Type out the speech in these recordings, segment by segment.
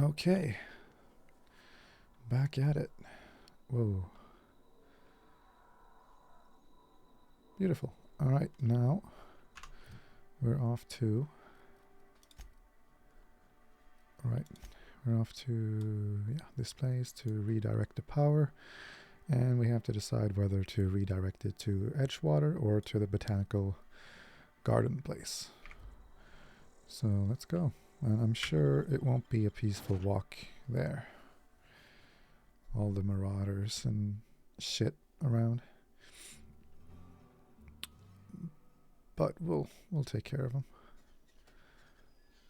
Okay. Back at it. Whoa. Beautiful. Alright, now we're off to... Alright, we're off to this place to redirect the power. And we have to decide whether to redirect it to Edgewater or to the botanical garden place. So let's go. And I'm sure it won't be a peaceful walk there. All the marauders and shit around. But we'll take care of them.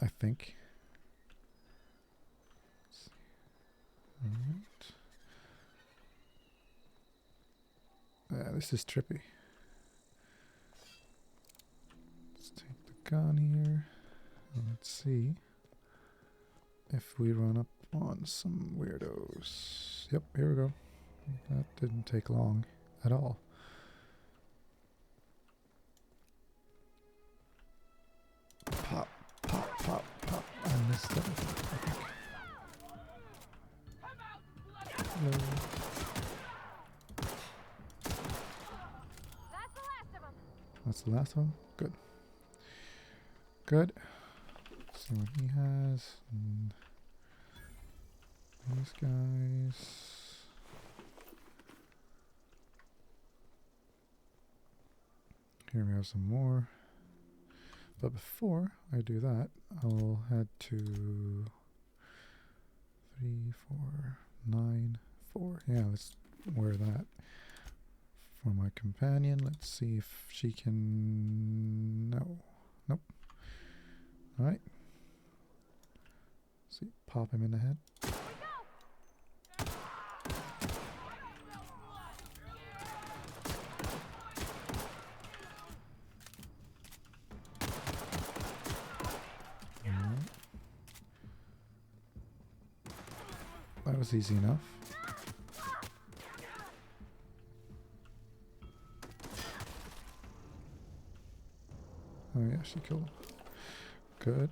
I think. Alright. Yeah, this is trippy. Let's take the gun here. And let's see if we run up on some weirdos. Yep, here we go. That didn't take long at all. Pop, pop, pop, pop. I missed everything, I think. Hello. That's the last one? Good. Good. See what he has. And these guys. Here we have some more. But before I do that, I'll head to 3, 4, 9, 4. Yeah, let's wear that for my companion. Let's see if she can... No. Nope. Alright. See, pop him in the head. That was easy enough. Oh yeah, she killed him. Good.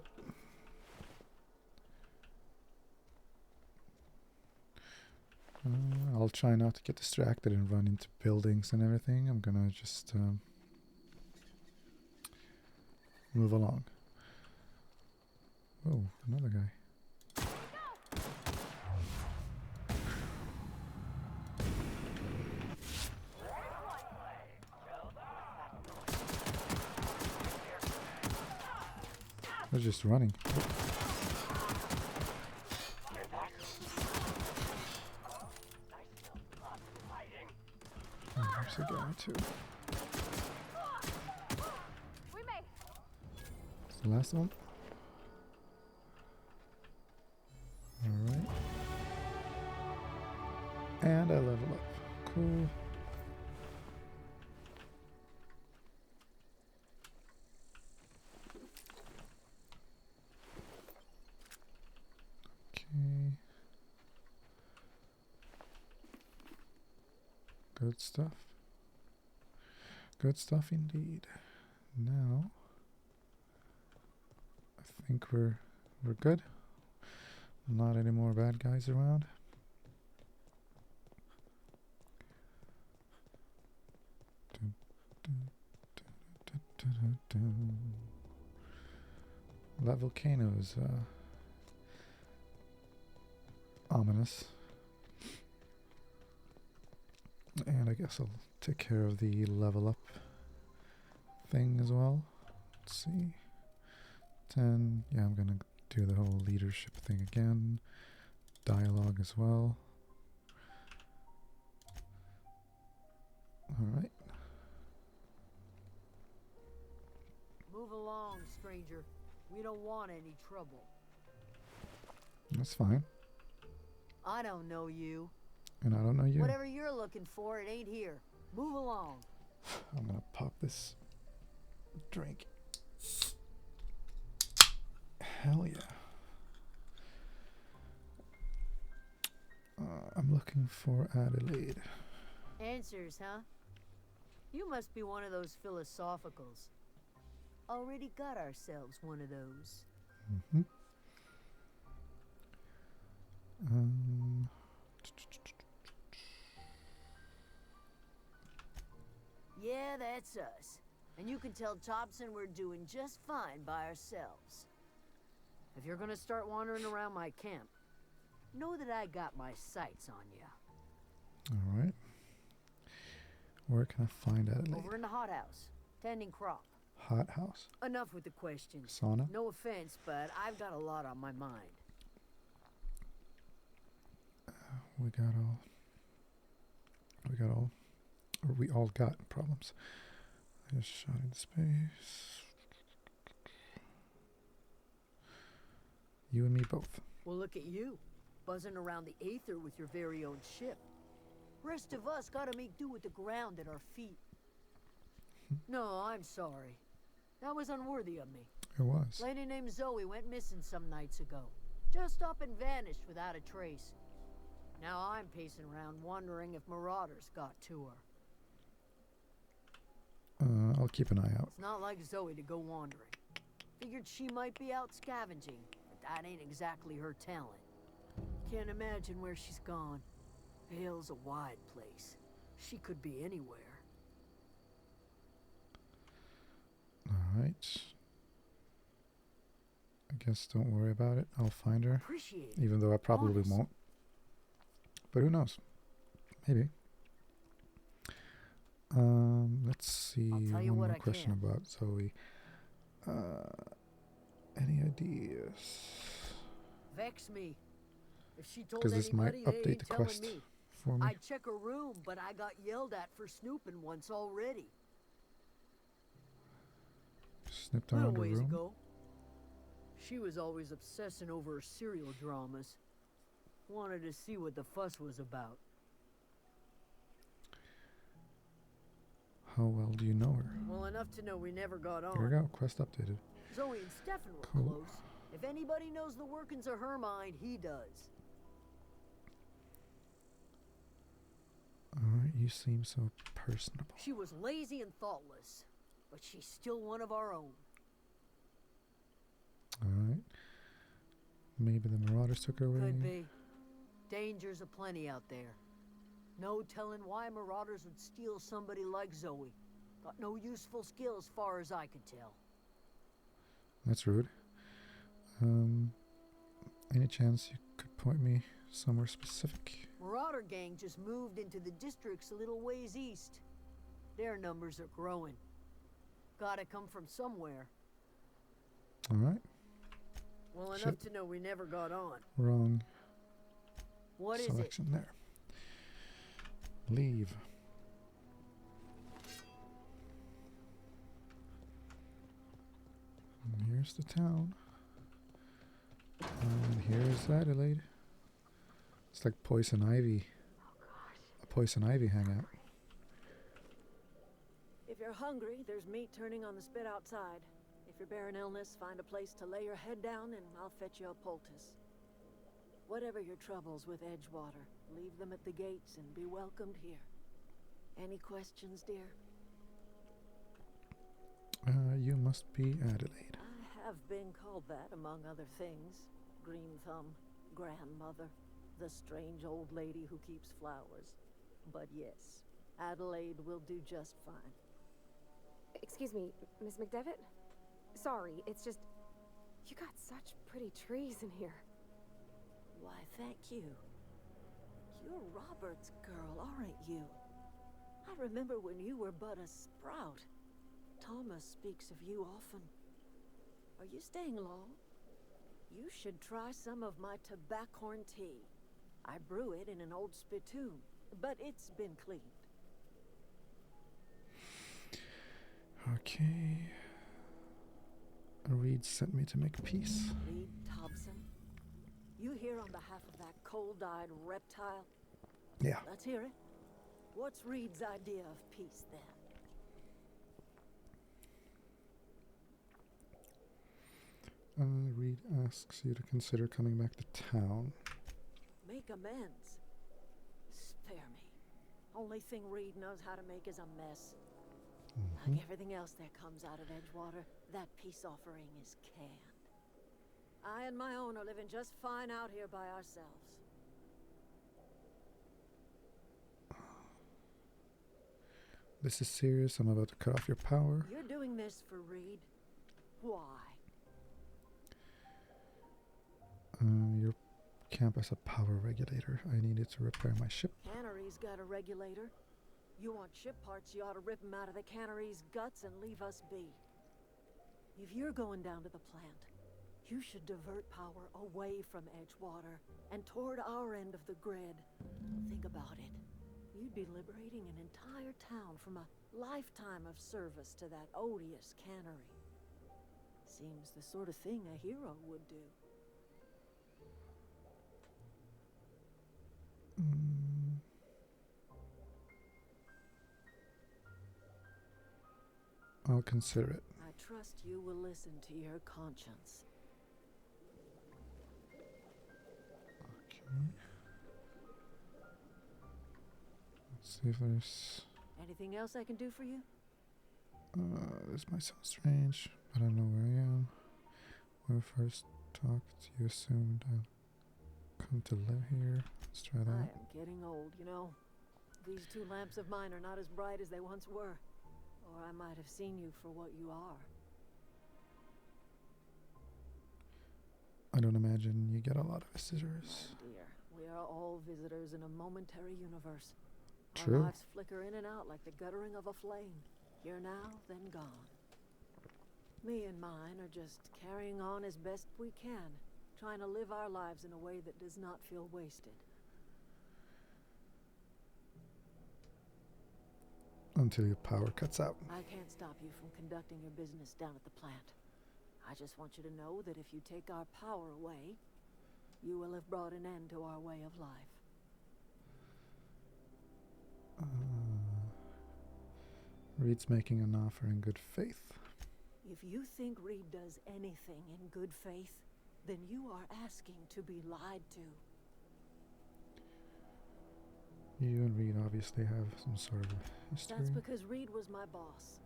I'll try not to get distracted and run into buildings and everything. I'm gonna just move along. Oh, another guy. They're just running. Oh, there's a guy too. That's the last one. Alright. And I level up. Cool. Okay. Good stuff. Good stuff indeed. Now I think we're good. Not any more bad guys around. That volcano is ominous. And I guess I'll take care of the level up thing as well. Let's see. 10. Yeah, I'm gonna do the whole leadership thing again. Dialogue as well. Alright. Move along, stranger. We don't want any trouble. That's fine. I don't know you. And I don't know you. Whatever you're looking for, it ain't here. Move along. I'm gonna pop this drink. Hell yeah. I'm looking for Adelaide. Answers, huh? You must be one of those philosophicals. Already got ourselves one of those. Mm-hmm. Yeah, that's us. And you can tell Thompson we're doing just fine by ourselves. If you're gonna start wandering around my camp, know that I got my sights on you. All right. Where can I find Adelaide? Over in the hothouse, tending crop. Hothouse. Enough with the questions. Sauna. No offense, but I've got a lot on my mind. We all got problems. I just shot into space. You and me both. Well, look at you, buzzing around the aether with your very own ship. Rest of us gotta make do with the ground at our feet. No, I'm sorry. That was unworthy of me. It was. Lady named Zoe went missing some nights ago. Just up and vanished without a trace. Now I'm pacing around wondering if marauders got to her. I'll keep an eye out. It's not like Zoe to go wandering. Figured she might be out scavenging, but that ain't exactly her talent. Can't imagine where she's gone. Vale's a wide place. She could be anywhere. All right. I guess don't worry about it. I'll find her. Appreciate it. Even though I probably Honest. won't. But who knows? Maybe. Let's see. I'll tell you One what more I question can. about Zoe. Any ideas? Vex me. If she told Because this might anybody, they update ain't the telling quest me. for me. I'd check her room, but I got yelled at for snooping once already. Snipped Little around the ways room. ago. She was always obsessing over her serial dramas. Wanted to see what the fuss was about. How well do you know her? Well enough to know we never got on. There we go. Quest updated. Zoe and Stefan were Cool. close. If anybody knows the workings of her mind, he does. Alright, you seem so personable. She was lazy and thoughtless, but she's still one of our own. Alright. Maybe the marauders took her away. Could be. Dangers aplenty out there. No telling why marauders would steal somebody like Zoe. Got no useful skill as far as I could tell. That's rude. Any chance you could point me somewhere specific? Marauder gang just moved into the districts a little ways east. Their numbers are growing. Gotta come from somewhere. Alright. Well, Shit. enough to know we never got on. Wrong What is it? selection there. Leave. And here's the town. And here's Adelaide. It's like Poison Ivy. A Poison Ivy hangout. If you're hungry, there's meat turning on the spit outside. If you're bearing illness, find a place to lay your head down and I'll fetch you a poultice. Whatever your troubles with Edgewater, leave them at the gates and be welcomed here. Any questions, dear? You must be Adelaide. I have been called that, among other things. Green Thumb, grandmother, the strange old lady who keeps flowers. But yes, Adelaide will do just fine. Excuse me, Miss McDevitt? Sorry, it's just... You got such pretty trees in here. Why, thank you. You're Robert's girl, aren't you? I remember when you were but a sprout. Thomas speaks of you often. Are you staying long? You should try some of my tobaccorn tea. I brew it in an old spittoon, but it's been cleaned. Okay. Reed sent me to make peace. Reed Thompson? You here on behalf of that cold-eyed reptile? Yeah. Let's hear it. What's Reed's idea of peace, then? Reed asks you to consider coming back to town. Make amends. Spare me. Only thing Reed knows how to make is a mess. Like everything else that comes out of Edgewater, that peace offering is canned. I and my own are living just fine out here by ourselves. This is serious. I'm about to cut off your power. You're doing this for Reed. Why? Your camp has a power regulator. I needed to repair my ship. Cannery's got a regulator. You want ship parts, you ought to rip them out of the cannery's guts and leave us be. If you're going down to the plant, you should divert power away from Edgewater and toward our end of the grid. Think about it. You'd be liberating an entire town from a lifetime of service to that odious cannery. Seems the sort of thing a hero would do. I'll consider it. I trust you will listen to your conscience. Okay. Let's see if there's... Anything else I can do for you? This might sound strange, but I don't know where I am. When I first talked, you assumed I'd come to live here. Let's try I that. am getting old, you know. These two lamps of mine are not as bright as they once were. Or I might have seen you for what you are. I don't imagine you get a lot of visitors. Oh dear, we are all visitors in a momentary universe. True. Our lives flicker in and out like the guttering of a flame. Here now, then gone. Me and mine are just carrying on as best we can, trying to live our lives in a way that does not feel wasted. Until your power cuts out. I can't stop you from conducting your business down at the plant. I just want you to know that if you take our power away, you will have brought an end to our way of life. Reed's making an offer in good faith. If you think Reed does anything in good faith, then you are asking to be lied to. You and Reed obviously have some sort of history. That's because Reed was my boss.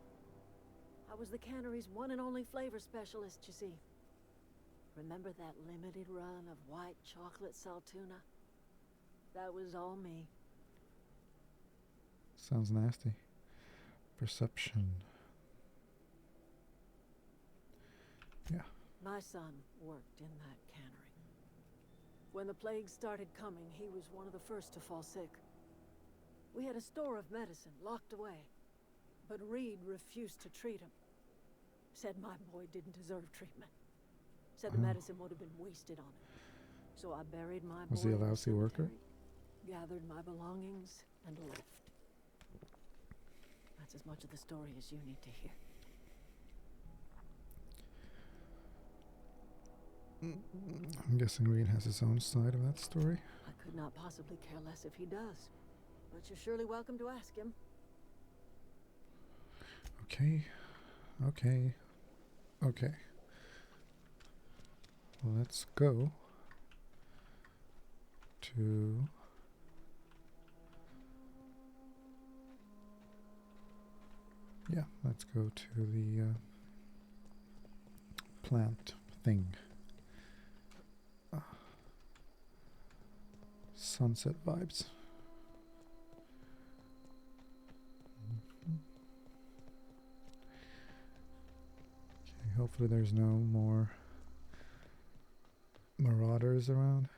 I was the cannery's one and only flavor specialist, you see. Remember that limited run of white chocolate saltuna? That was all me. Sounds nasty. Perception. Yeah. My son worked in that cannery. When the plague started coming, he was one of the first to fall sick. We had a store of medicine locked away, but Reed refused to treat him. Said my boy didn't deserve treatment. Said the medicine would have been wasted on him. So I buried my boy. Was he a in the lousy worker? cemetery, gathered my belongings, and left. That's as much of the story as you need to hear. I'm guessing Reed has his own side of that story. I could not possibly care less if he does. But you're surely welcome to ask him. Okay. Let's go to let's go to the plant thing. Sunset vibes. Okay, hopefully there's no more marauders around.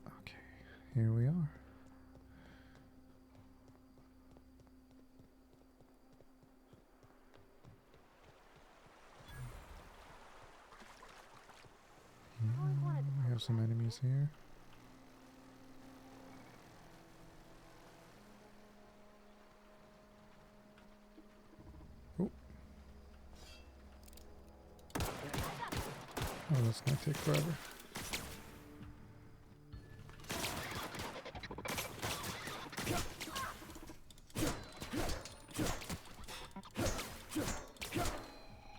Okay, here we are. We have some enemies here. Oh, that's gonna take forever.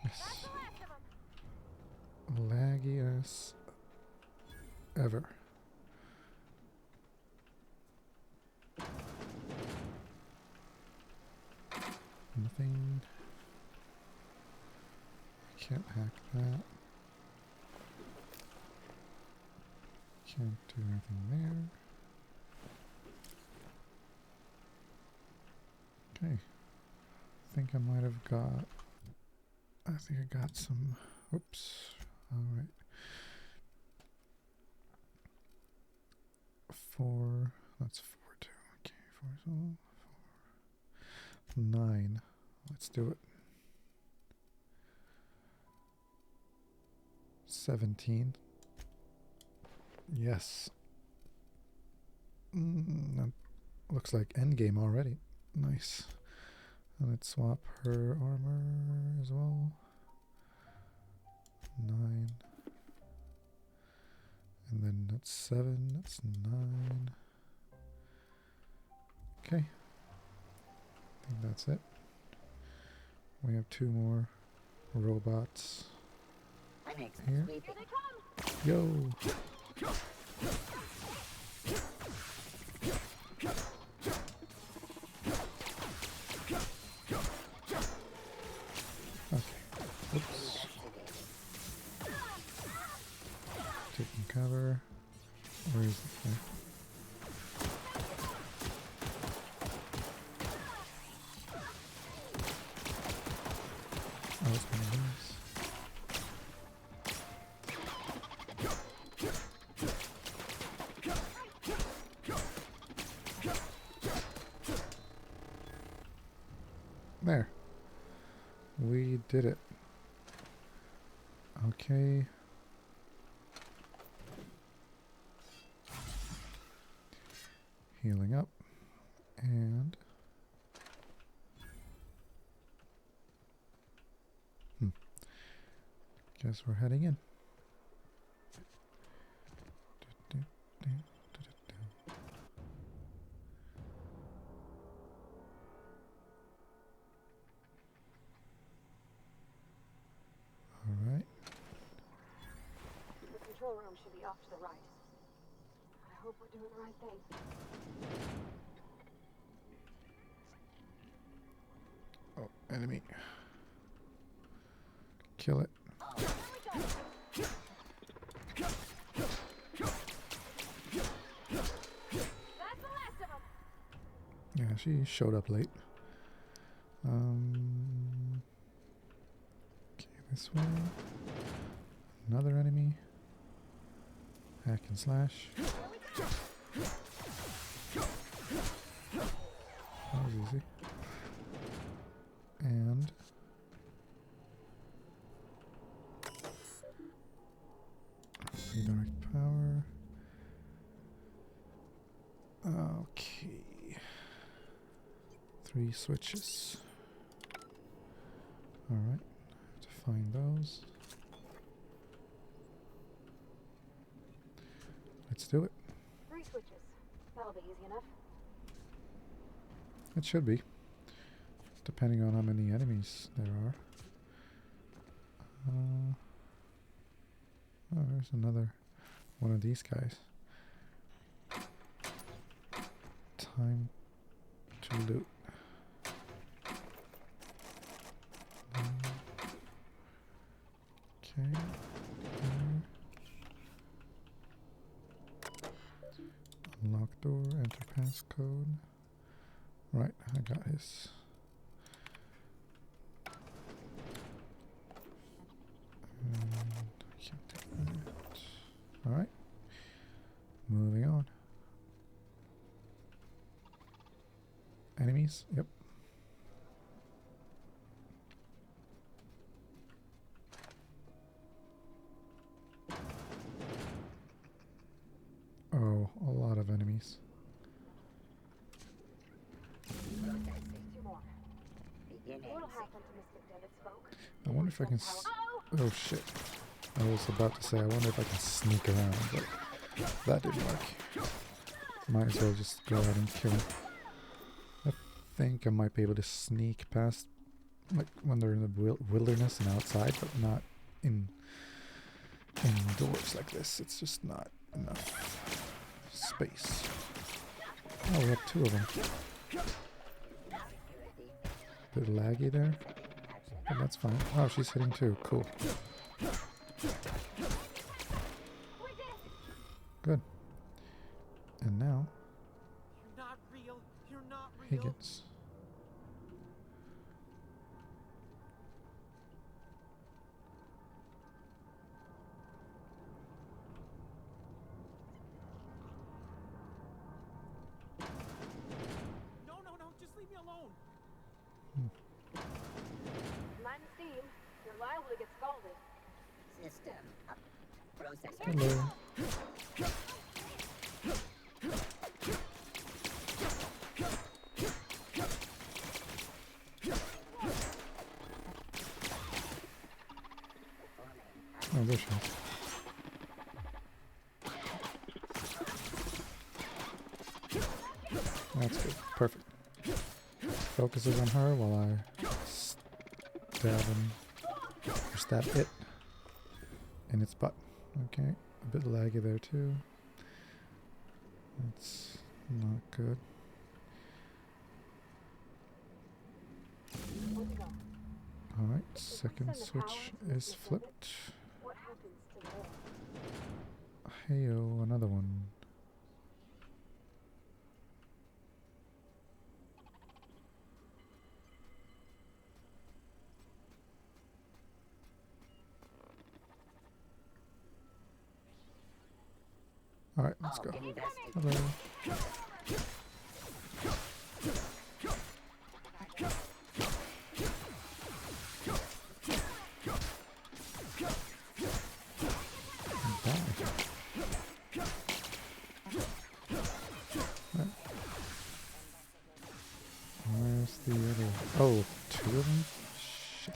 Yes. Laggy as ever. Nothing. Okay. Can't hack that. Can't do anything there. Okay. I think I might have got... I think I got some... Oops. Alright. 4... That's 4, 2. Okay, 4, so 4. 9. Let's do it. 17. Yes. That looks like endgame already. Nice. And let's swap her armor as well. 9. And then that's 7. That's 9. Okay. I think that's it. We have 2 more robots here. Yo! Okay. Oops. Taking cover. Where is the thing? Oh, it's one of these. There. We did it. Okay. Healing up. And... guess we're heading in. Alright. The control room should be off to the right. I hope we're doing the right thing. Oh, enemy. Kill it. Yeah, she showed up late. Okay, this way. Another enemy. Hack and slash. That was easy. And redirect power. Okay. 3 switches. Alright. Have to find those. Let's do it. 3 switches. That'll be easy enough. It should be. Depending on how many enemies there are. Oh, there's another one of these guys. Time to loot. Okay. Unlock door, enter passcode. Right, I got his. And I can't take that. Alright. Moving on. Enemies? Yep. Oh, a lot of enemies. What'll happen to Mr. Devitt's folk? I wonder if I can oh shit. I was about to say, I wonder if I can sneak around, but that didn't work. Might as well just go ahead and kill him. I think I might be able to sneak past, like when they're in the wilderness and outside, but not indoors like this. It's just not enough space. Oh, we have 2 of them. Bit laggy there. but that's fine. Oh, she's hitting too. Cool. Good. And now You're not real. You're not he real. gets... No, no, no. Just leave me alone. Mind the steam. You're liable to get scalded. System process. Hello. Oh, there she is. That's good. Perfect. Focuses on her while I stab him, or stab it in its butt. Okay, a bit laggy there too. That's not good. Alright, second switch is flipped. What happens to them? Heyo, another one. Alright, let's go. Hello. Die. Right. Where's the other? Oh, two of them? Shit.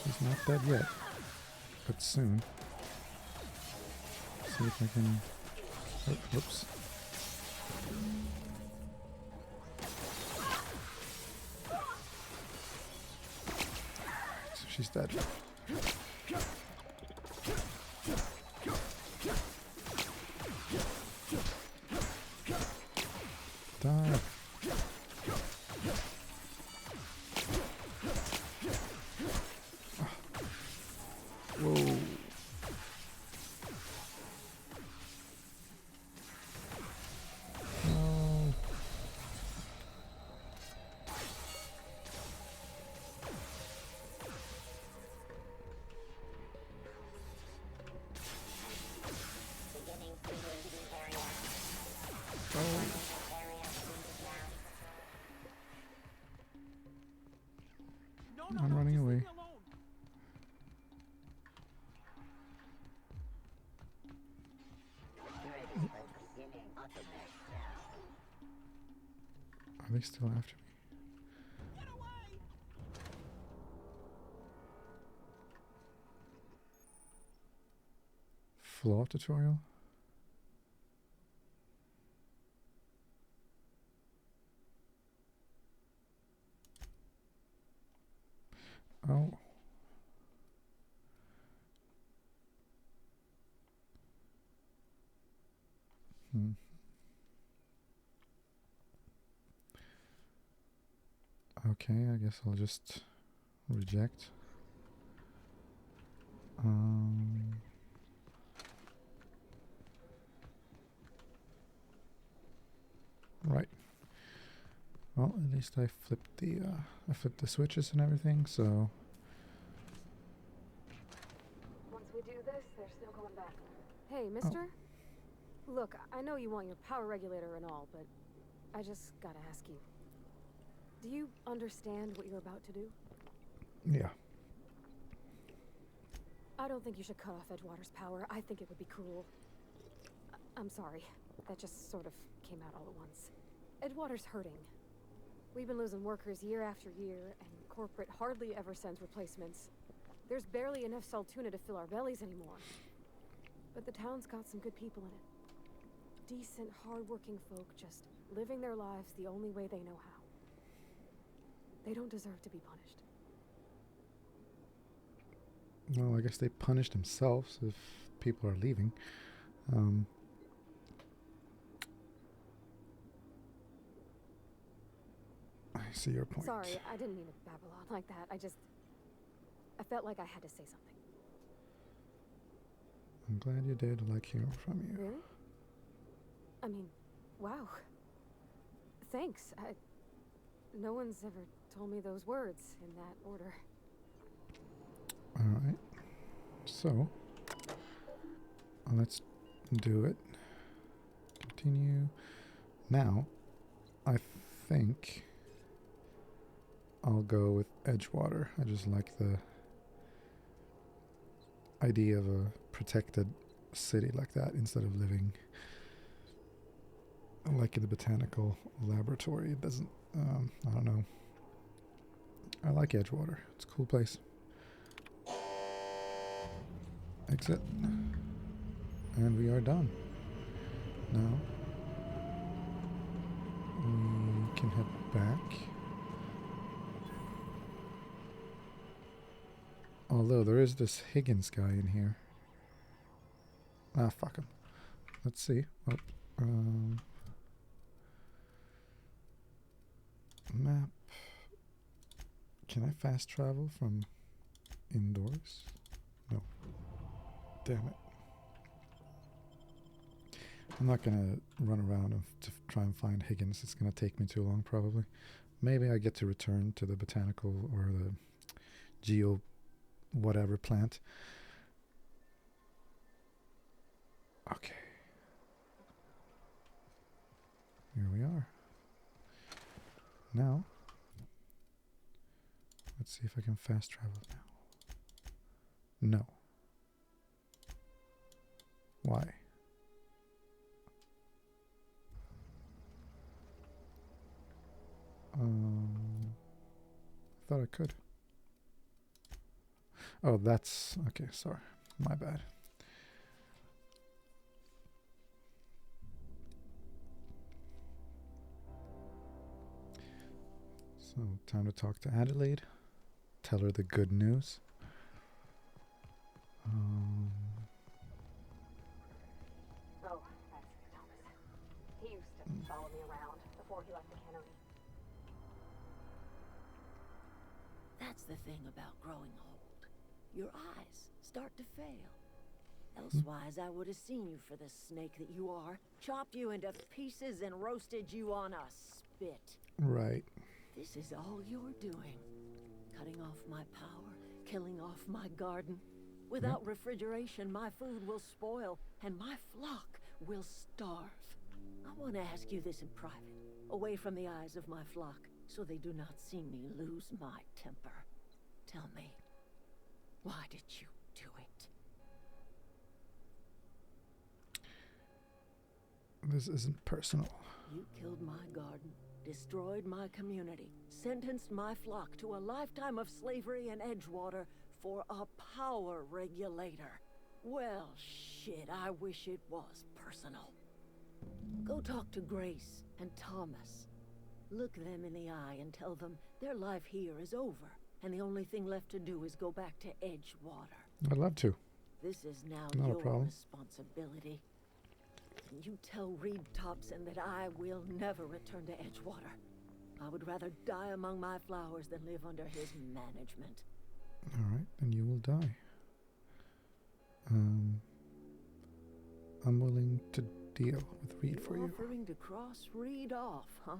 She's not dead yet, but soon. See if I can. Oh, whoops. So she's dead. Die. Whoa. No. Oh. No, no, I'm no. running Just away. leave me alone. Are they still after me? Get away! Flaw tutorial? Oh. Hmm. Okay, I guess I'll just reject. Right. Well, at least I flipped the switches and everything, so Once we do this, there's no going back. Hey, mister? Look, I know you want your power regulator and all, but I just gotta ask you. Do you understand what you're about to do? yeah. I don't think you should cut off Edgewater's power. I think it would be cruel. I'm sorry. That just sort of came out all at once. Edgewater's hurting. We've been losing workers year after year, and corporate hardly ever sends replacements. There's barely enough Saltuna to fill our bellies anymore. But the town's got some good people in it. Decent, hard-working folk just living their lives the only way they know how. They don't deserve to be punished. Well, I guess they punish themselves if people are leaving. I see your point. Sorry, I didn't mean to babble on like that. I felt like I had to say something. I'm glad you did. I like hearing from you. Really? I mean, wow. Thanks. No one's ever told me those words in that order. Alright. So, let's do it. Continue. Now, I think I'll go with Edgewater. I just like the idea of a protected city like that instead of living like in the botanical laboratory. It doesn't, I don't know. I like Edgewater. It's a cool place. Exit. And we are done. Now, we can head back. Although there is this Higgins guy in here. Ah, fuck him. Let's see. Oh, map. Can I fast travel from indoors? No. Damn it. I'm not gonna run around to try and find Higgins. It's gonna take me too long, probably. Maybe I get to return to the botanical or the geo whatever plant. Okay. Here we are. Now, let's see if I can fast travel now. No. Why? I thought I could. Oh, that's okay. Sorry, my bad. So, time to talk to Adelaide. Tell her the good news. Oh, that's Thomas. He used to follow me around before he left the cannery. That's the thing about growing old. Your eyes start to fail. Elsewise, I would have seen you for the snake that you are, chopped you into pieces and roasted you on a spit. Right. This is all you're doing. Cutting off my power, killing off my garden. Without refrigeration, my food will spoil, and my flock will starve. I want to ask you this in private, away from the eyes of my flock, so they do not see me lose my temper. Tell me, why did you do it? This isn't personal. You killed my garden, destroyed my community, sentenced my flock to a lifetime of slavery in Edgewater for a power regulator. Well, shit, I wish it was personal. Go talk to Grace and Thomas. Look them in the eye and tell them their life here is over, and the only thing left to do is go back to Edgewater. I'd love to. This is now Not a your problem. responsibility. You tell Reed Thompson that I will never return to Edgewater. I would rather die among my flowers than live under his management. Alright, then you will die. I'm willing to deal with Reed for you. Offering to cross Reed off, huh?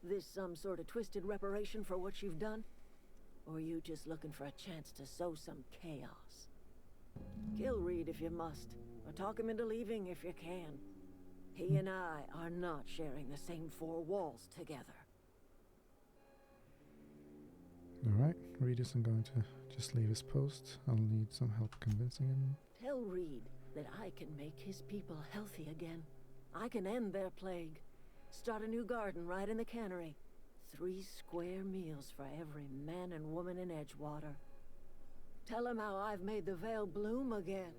This some sort of twisted reparation for what you've done? Or you just looking for a chance to sow some chaos? Kill Reed if you must, or talk him into leaving if you can. He and I are not sharing the same four walls together. Alright, Reed isn't going to just leave his post. I'll need some help convincing him. Tell Reed that I can make his people healthy again. I can end their plague. Start a new garden right in the cannery. 3 square meals for every man and woman in Edgewater. Tell him how I've made the Vale bloom again.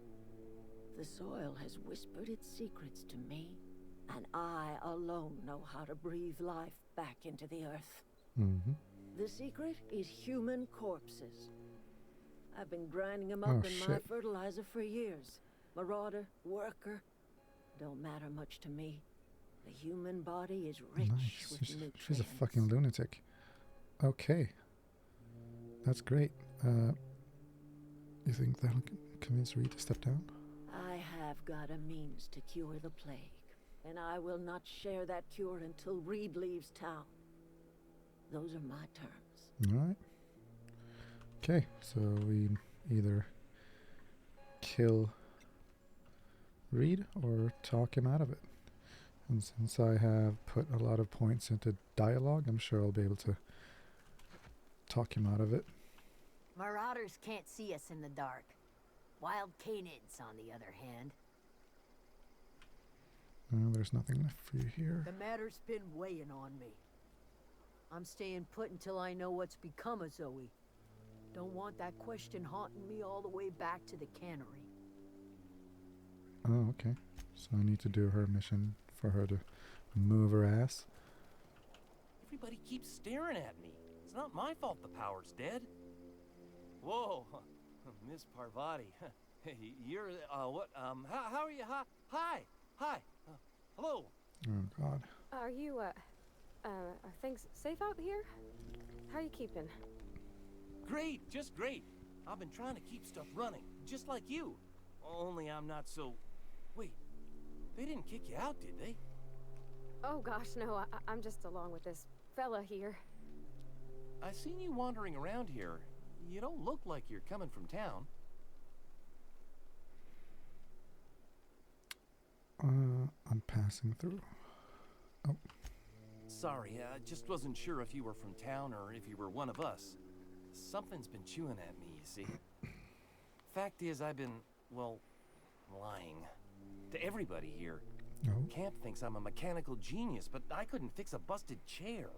The soil has whispered its secrets to me, and I alone know how to breathe life back into the earth. Mm-hmm. The secret is human corpses. I've been grinding them Oh, up in my shit. fertilizer for years. Marauder, worker, don't matter much to me. The human body is rich Nice. with She's nutrients. a fucking lunatic. Okay. That's great. You think that'll convince Reed to step down? I have got a means to cure the plague, and I will not share that cure until Reed leaves town. Those are my terms. Alright. Okay, so we either kill Reed or talk him out of it. And since I have put a lot of points into dialogue, I'm sure I'll be able to talk him out of it. Marauders can't see us in the dark. Wild canids, on the other hand. There's nothing left for you here. The matter's been weighing on me. I'm staying put until I know what's become of Zoe. Don't want that question haunting me all the way back to the cannery. Oh, okay. So I need to do her mission for her to move her ass. Everybody keeps staring at me. It's not my fault the power's dead. Whoa, Miss Parvati. Hey, you're, what, how are you? Hi, hello. Oh, God. Are you, are things safe out here? How are you keeping? Great, just great. I've been trying to keep stuff running, just like you. Only I'm not so... Wait, they didn't kick you out, did they? Oh gosh, no, I'm just along with this fella here. I seen you wandering around here. You don't look like you're coming from town. I'm passing through. Oh. Sorry, I just wasn't sure if you were from town or if you were one of us. Something's been chewing at me, you see. Fact is, I've been, well, lying. To everybody here. No. Camp thinks I'm a mechanical genius, but I couldn't fix a busted chair.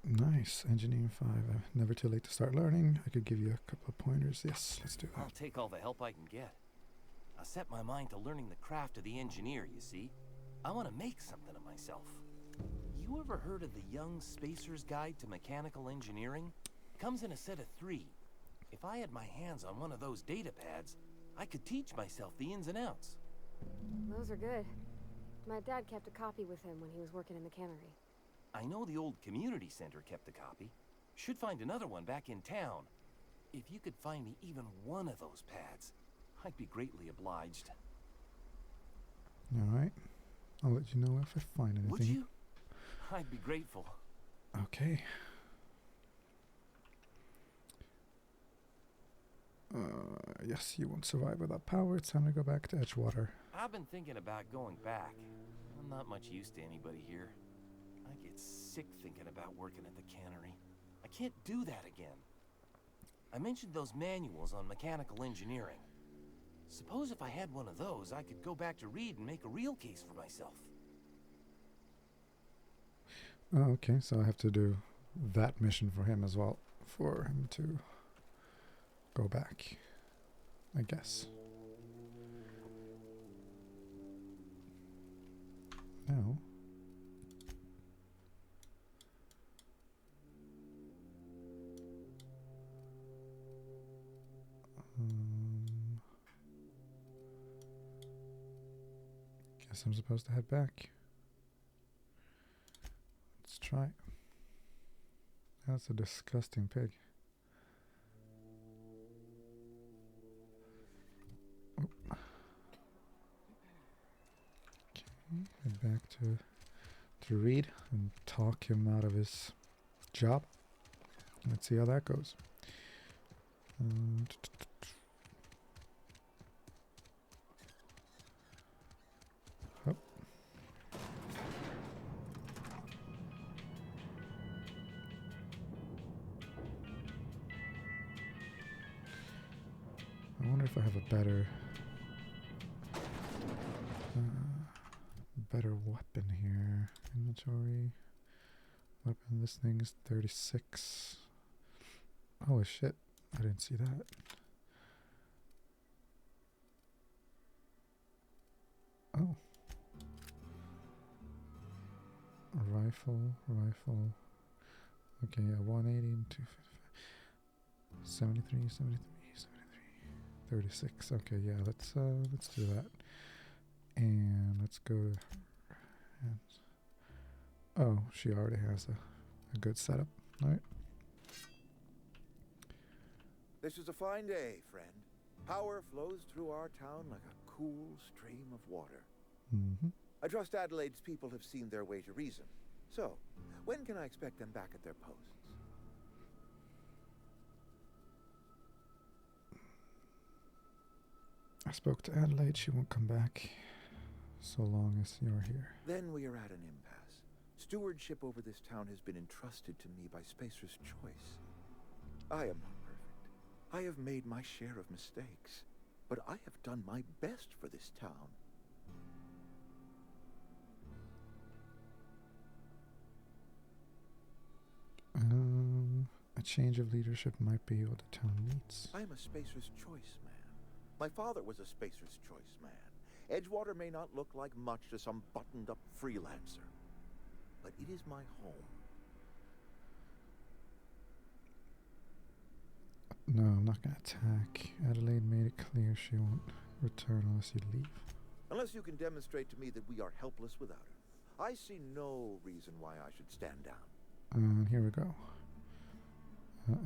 Nice. Engineering 5. Never too late to start learning. I could give you a couple of pointers. Yes, let's do I'll that. take all the help I can get. I set my mind to learning the craft of the engineer, you see. I want to make something of myself. You ever heard of the Young Spacer's Guide to Mechanical Engineering? Comes in a set of 3. If I had my hands on one of those data pads, I could teach myself the ins and outs. Those are good. My dad kept a copy with him when he was working in the cannery. I know the old community center kept a copy. Should find another one back in town. If you could find me even one of those pads, I'd be greatly obliged. Alright. I'll let you know if I find anything. Would you? I'd be grateful. Okay. Yes, you won't survive without power. It's time to go back to Edgewater. I've been thinking about going back. I'm not much use to anybody here. I get sick thinking about working at the cannery. I can't do that again. I mentioned those manuals on mechanical engineering. Suppose if I had one of those, I could go back to Reed and make a real case for myself. Oh, okay, so I have to do that mission for him as well. For him to go back, I guess. Now... guess I'm supposed to head back. Let's try. That's a disgusting pig. Oh. Okay, head back to Reed and talk him out of his job. Let's see how that goes. I wonder if I have a better weapon here. Inventory. Weapon. This thing is 36. Holy shit. I didn't see that. Oh. Rifle. Okay, yeah, 180 and 255. 73, 73, 73, 36. Okay, yeah, let's do that. And let's go to her hands. Oh, she already has a good setup. All right. This is a fine day, friend. Power flows through our town like a cool stream of water. Mm-hmm. I trust Adelaide's people have seen their way to reason. So, when can I expect them back at their posts? I spoke to Adelaide. She won't come back so long as you're here. Then we are at an impasse. Stewardship over this town has been entrusted to me by Spacer's Choice. I am not perfect. I have made my share of mistakes. But I have done my best for this town. A change of leadership might be what the town needs. I am a Spacer's Choice man. My father was a Spacer's Choice man. Edgewater may not look like much to some buttoned-up freelancer, but it is my home. No, I'm not going to attack. Adelaide made it clear she won't return unless you leave. Unless you can demonstrate to me that we are helpless without her. I see no reason why I should stand down. And here we go.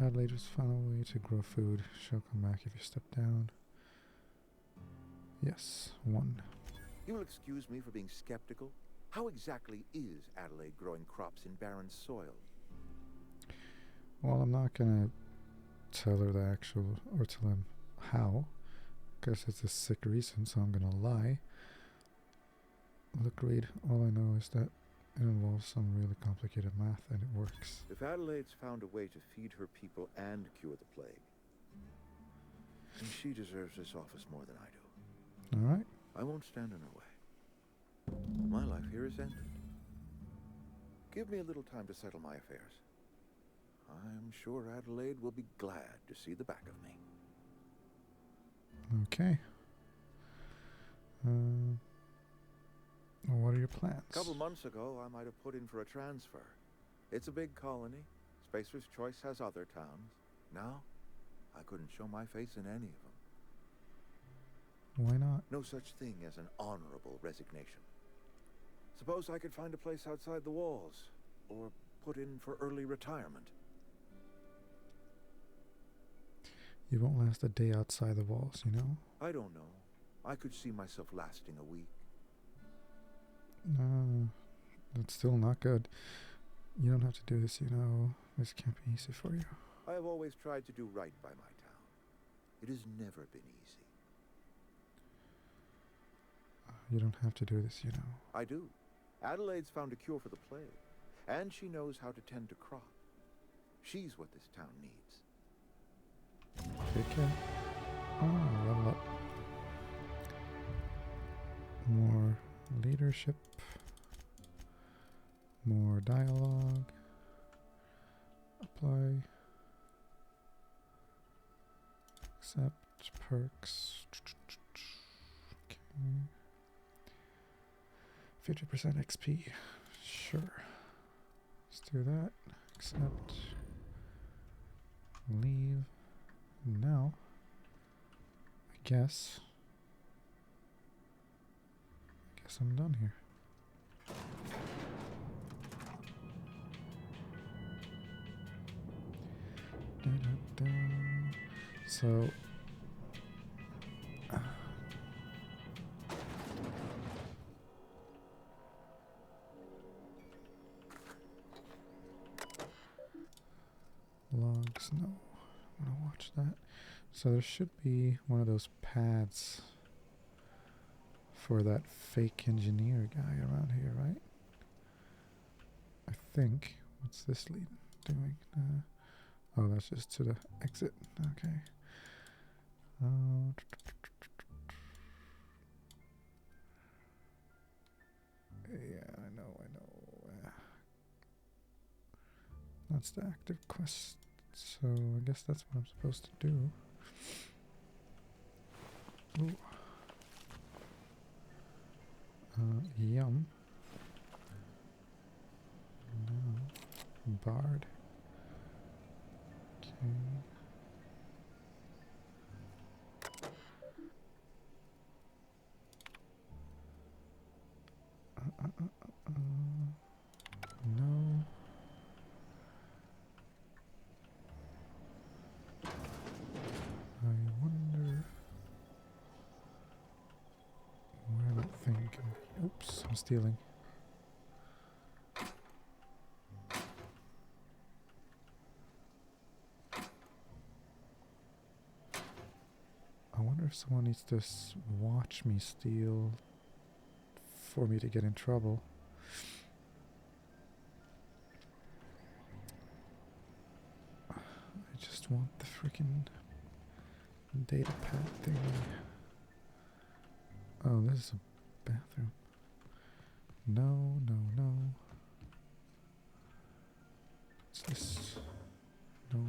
Adelaide has found a way to grow food. She'll come back if you step down. Yes, 1. You will excuse me for being skeptical. How exactly is Adelaide growing crops in barren soil? Well, I'm not going to tell her the actual, or tell him how, because it's a sick reason, so I'm going to lie. Look, Reed, all I know is that it involves some really complicated math, and it works. If Adelaide's found a way to feed her people and cure the plague, then she deserves this office more than I do. All right. I won't stand in her way. My life here is ended. Give me a little time to settle my affairs. I'm sure Adelaide will be glad to see the back of me. Okay. What are your plans? A couple months ago, I might have put in for a transfer. It's a big colony. Spacer's Choice has other towns. Now, I couldn't show my face in any of them. Why not? No such thing as an honorable resignation. Suppose I could find a place outside the walls, or put in for early retirement. You won't last a day outside the walls, you know? I don't know. I could see myself lasting a week. No, that's still not good. You don't have to do this, you know. This can't be easy for you. I have always tried to do right by my town. It has never been easy. You don't have to do this, you know. I do. Adelaide's found a cure for the plague, and she knows how to tend to crop. She's what this town needs. Okay. Oh, level up. More leadership. More dialogue. Apply. Accept perks. Okay. 50% XP. Sure. Let's do that. Accept. Leave. Now, I guess I'm done here. So, logs, no, I want to watch that. So there should be one of those pads for that fake engineer guy around here, right? I think. What's this lead doing? Oh, that's just to the exit. Okay. Yeah, I know. That's the active quest. So I guess that's what I'm supposed to do. Ooh. Yum. No. Bard. Okay. from stealing. I wonder if someone needs to watch me steal for me to get in trouble. I just want the freaking data pad thing. Oh, this is a bathroom. No, no, no. What's this? No.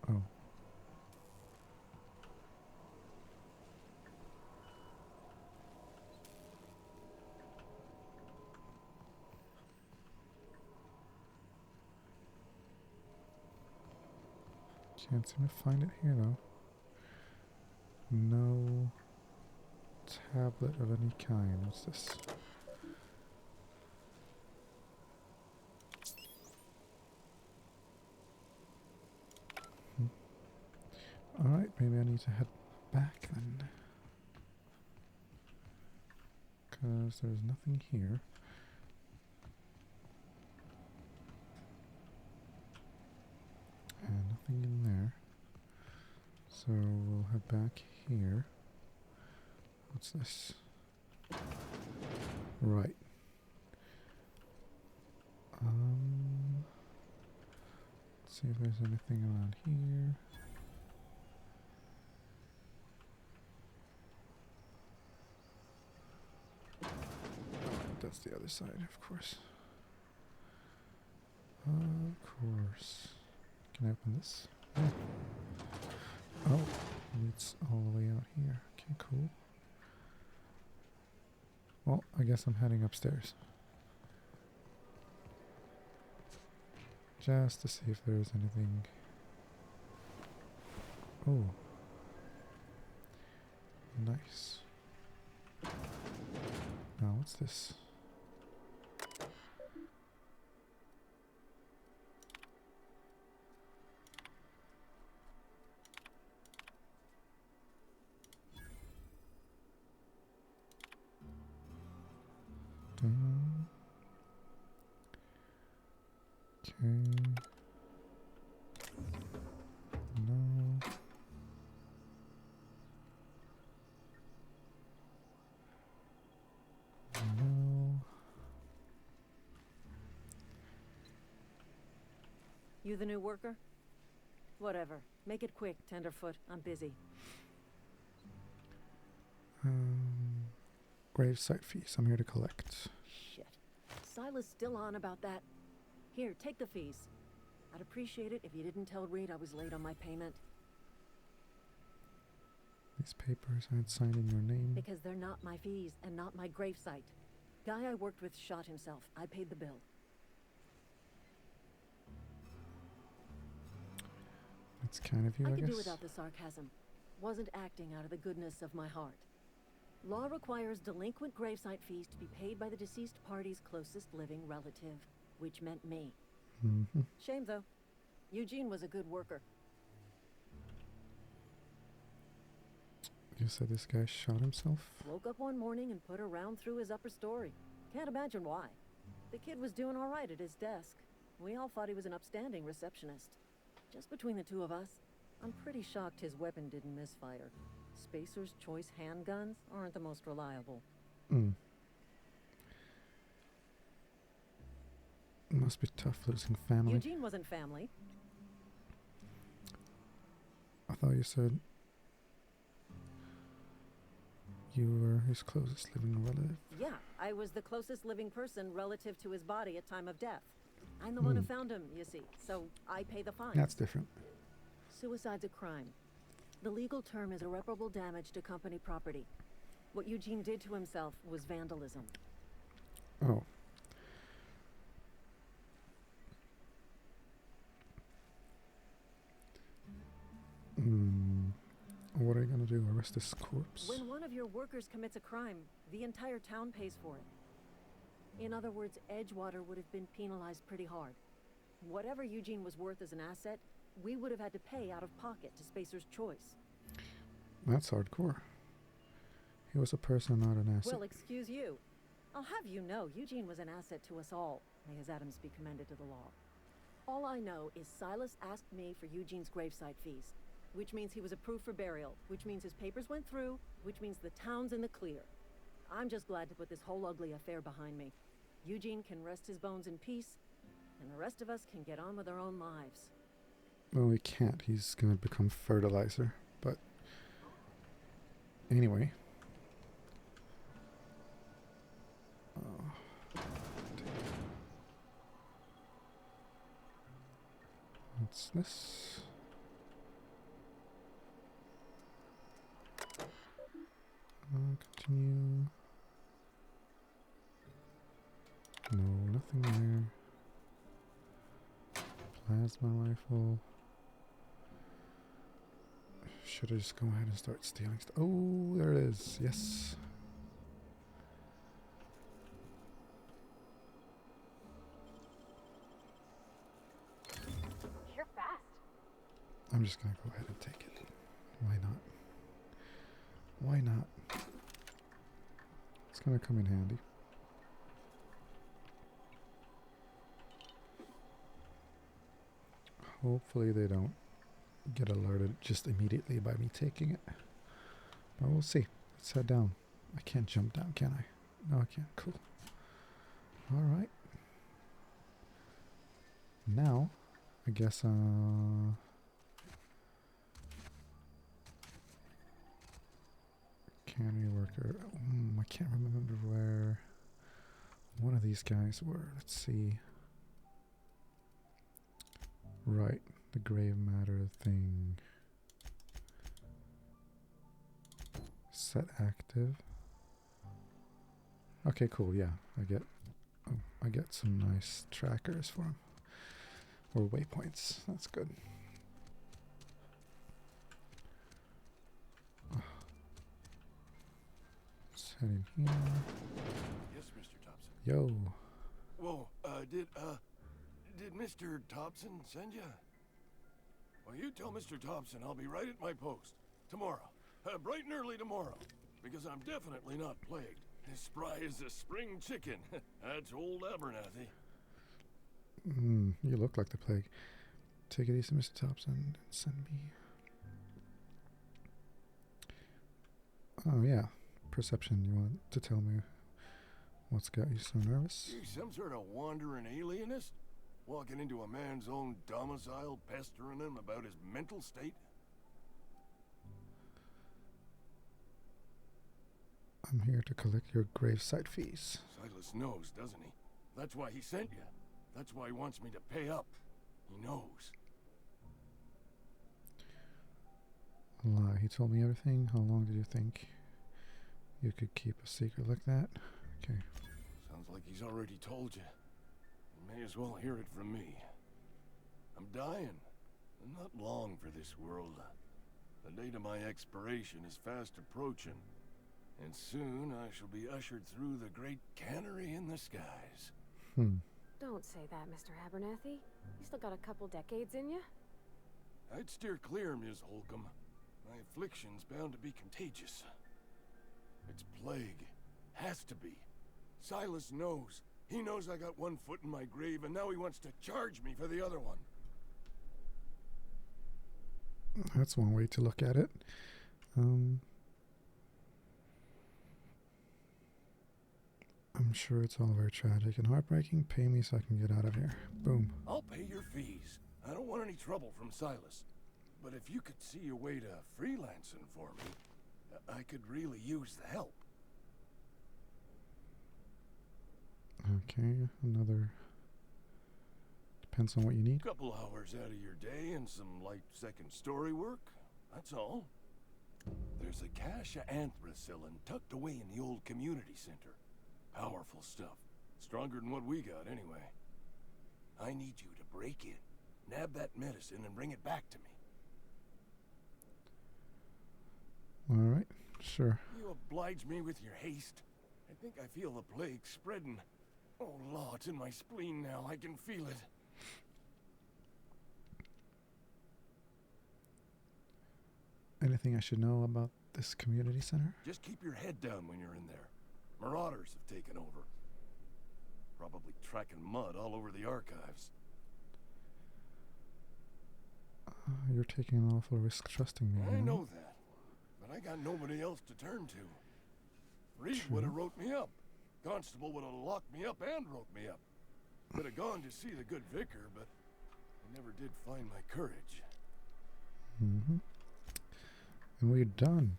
Oh. Can't seem to find it here though. No tablet of any kind. What's this? Alright, maybe I need to head back then. Because there's nothing here. And nothing in there. So we'll head back here. What's this? Right. Let's see if there's anything around here. That's the other side, of course. Of course. Can I open this? Oh. Oh, it's all the way out here. Okay, cool. Well, I guess I'm heading upstairs. Just to see if there's anything. Oh. Nice. Now, what's this? Okay. No. No. You the new worker? Whatever. Make it quick, Tenderfoot. I'm busy. Gravesite fees. I'm here to collect. Shit. Silas still on about that. Here, take the fees. I'd appreciate it if you didn't tell Reed I was late on my payment. These papers I had signed in your name. Because they're not my fees and not my gravesite. Guy I worked with shot himself. I paid the bill. That's kind of you, I could guess. do without the sarcasm. Wasn't acting out of the goodness of my heart. Law requires delinquent gravesite fees to be paid by the deceased party's closest living relative, which meant me. Mm-hmm. Shame, though. Eugene was a good worker. You said this guy shot himself? Woke up one morning and put a round through his upper story. Can't imagine why. The kid was doing all right at his desk. We all thought he was an upstanding receptionist. Just between the two of us, I'm pretty shocked his weapon didn't misfire. Spacer's Choice handguns aren't the most reliable. Must be tough losing family. Eugene wasn't family. I thought you said you were his closest living relative. Yeah, I was the closest living person relative to his body at time of death. I'm the one who found him, you see, so I pay the fine. That's different. Suicide's a crime. The legal term is irreparable damage to company property. What Eugene did to himself was vandalism. Oh. What are you gonna do? Arrest this corpse? When one of your workers commits a crime, the entire town pays for it. In other words, Edgewater would have been penalized pretty hard. Whatever Eugene was worth as an asset, we would have had to pay out of pocket to Spacer's Choice. That's hardcore. He was a person, not an asset. Well, excuse you. I'll have you know, Eugene was an asset to us all. May his atoms be commended to the law. All I know is Silas asked me for Eugene's gravesite fees, which means he was approved for burial, which means his papers went through, which means the town's in the clear. I'm just glad to put this whole ugly affair behind me. Eugene can rest his bones in peace, and the rest of us can get on with our own lives. Well, we can't. He's gonna become fertilizer. But anyway. What's this? Continue. No, nothing there. Plasma rifle. Should I just go ahead and start stealing stuff? Oh, there it is. Yes. You're fast. I'm just gonna go ahead and take it. Why not? Why not? It's gonna come in handy. Hopefully they don't get alerted just immediately by me taking it. But we'll see. Let's head down. I can't jump down, can I? No, I can't. Cool. Alright. Now, I guess, cannery worker. I can't remember where one of these guys were. Let's see. Right, the grave matter thing. Set active. Okay, cool. Yeah, I get some nice trackers for him, or waypoints. That's good. Let's head in here. Yes, Mr. Thompson. Yo. Whoa, did Mr. Thompson send you? Well, you tell Mr. Thompson I'll be right at my post. Tomorrow. Bright and early tomorrow. Because I'm definitely not plagued. As spry as a spring chicken. That's old Abernathy. You look like the plague. Take it easy, Mr. Thompson, and send me... Oh, yeah. Perception. You want to tell me what's got you so nervous? You some sort of wandering alienist? Walking into a man's own domicile, pestering him about his mental state? I'm here to collect your gravesite fees. Silas knows, doesn't he? That's why he sent you. That's why he wants me to pay up. He knows. A lie. He told me everything. How long did you think you could keep a secret like that? Okay. Sounds like he's already told you. You may as well hear it from me. I'm dying. I'm not long for this world. The date of my expiration is fast approaching. And soon I shall be ushered through the great cannery in the skies. Don't say that, Mr. Abernathy. You still got a couple decades in you. I'd steer clear, Ms. Holcomb. My affliction's bound to be contagious. It's plague. Has to be. Silas knows. He knows I got one foot in my grave, and now he wants to charge me for the other one. That's one way to look at it. I'm sure it's all very tragic and heartbreaking. Pay me so I can get out of here. Boom. I'll pay your fees. I don't want any trouble from Silas. But if you could see your way to freelancing for me, I could really use the help. Okay, another... Depends on what you need. Couple hours out of your day and some light second story work. That's all. There's a cache of anthracillin tucked away in the old community center. Powerful stuff. Stronger than what we got, anyway. I need you to break in, nab that medicine, and bring it back to me. Alright, sure. You oblige me with your haste. I think I feel the plague spreading. Oh, Law, it's in my spleen now. I can feel it. Anything I should know about this community center? Just keep your head down when you're in there. Marauders have taken over. Probably tracking mud all over the archives. You're taking an awful risk trusting me. I know that, but I got nobody else to turn to. Reed would have wrote me up. Constable would have locked me up and wrote me up. Could have gone to see the good vicar, but I never did find my courage. Mm-hmm. And we're done.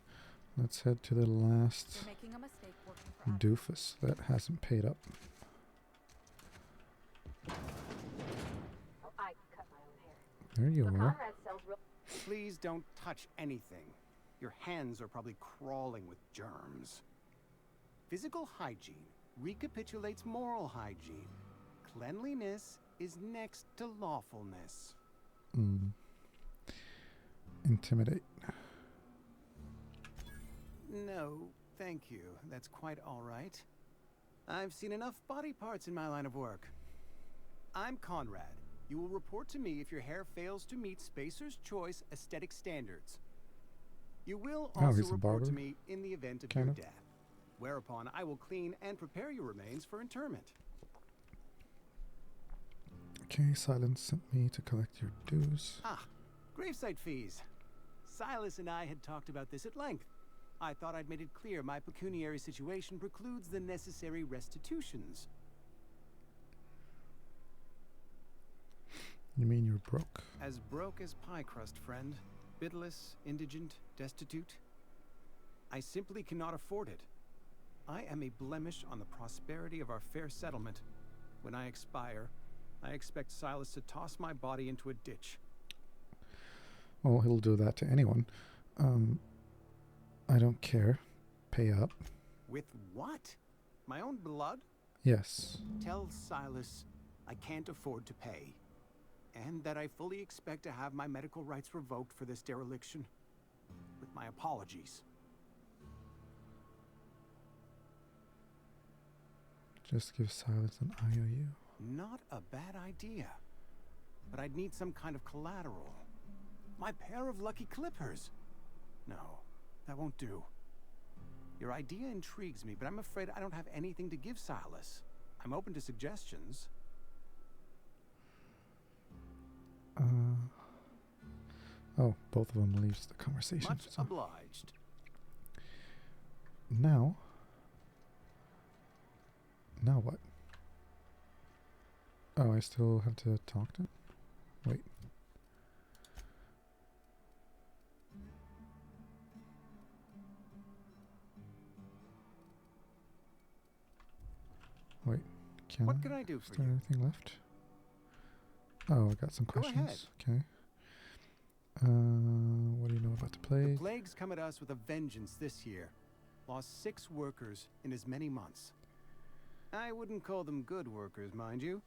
Let's head to the last You're making a mistake working for us. doofus that hasn't paid up. Oh, I cut my own hair. There you So are. Conrad sells real. Please don't touch anything. Your hands are probably crawling with germs. Physical hygiene recapitulates moral hygiene. Cleanliness is next to lawfulness. Intimidate. No, thank you. That's quite all right. I've seen enough body parts in my line of work. I'm Conrad. You will report to me if your hair fails to meet Spacer's Choice aesthetic standards. You will Oh, also he's a report to barber, me in the event of kind your of. death, whereupon I will clean and prepare your remains for interment. Okay, Silence sent me to collect your dues. Ah, gravesite fees. Silas and I had talked about this at length. I thought I'd made it clear my pecuniary situation precludes the necessary restitutions. You mean you're broke? As broke as pie crust, friend. Bidless, indigent, destitute. I simply cannot afford it. I am a blemish on the prosperity of our fair settlement. When I expire, I expect Silas to toss my body into a ditch. Well, he'll do that to anyone. I don't care. Pay up. With what? My own blood? Yes. Tell Silas I can't afford to pay. And that I fully expect to have my medical rights revoked for this dereliction. With my apologies. Just give Silence an IOU. Not a bad idea. But I'd need some kind of collateral. My pair of lucky clippers. No, that won't do. Your idea intrigues me, but I'm afraid I don't have anything to give Silas. I'm open to suggestions. Oh, both of them leaves the conversation. Much So obliged. now what? Oh, I still have to talk to him? Wait. Wait, What can I do is for there you? anything left? Oh, I got some Go ahead. questions. Okay. What do you know about the The plague? plague's come at us with a vengeance this year. Lost 6 workers in as many months. I wouldn't call them good workers, mind you.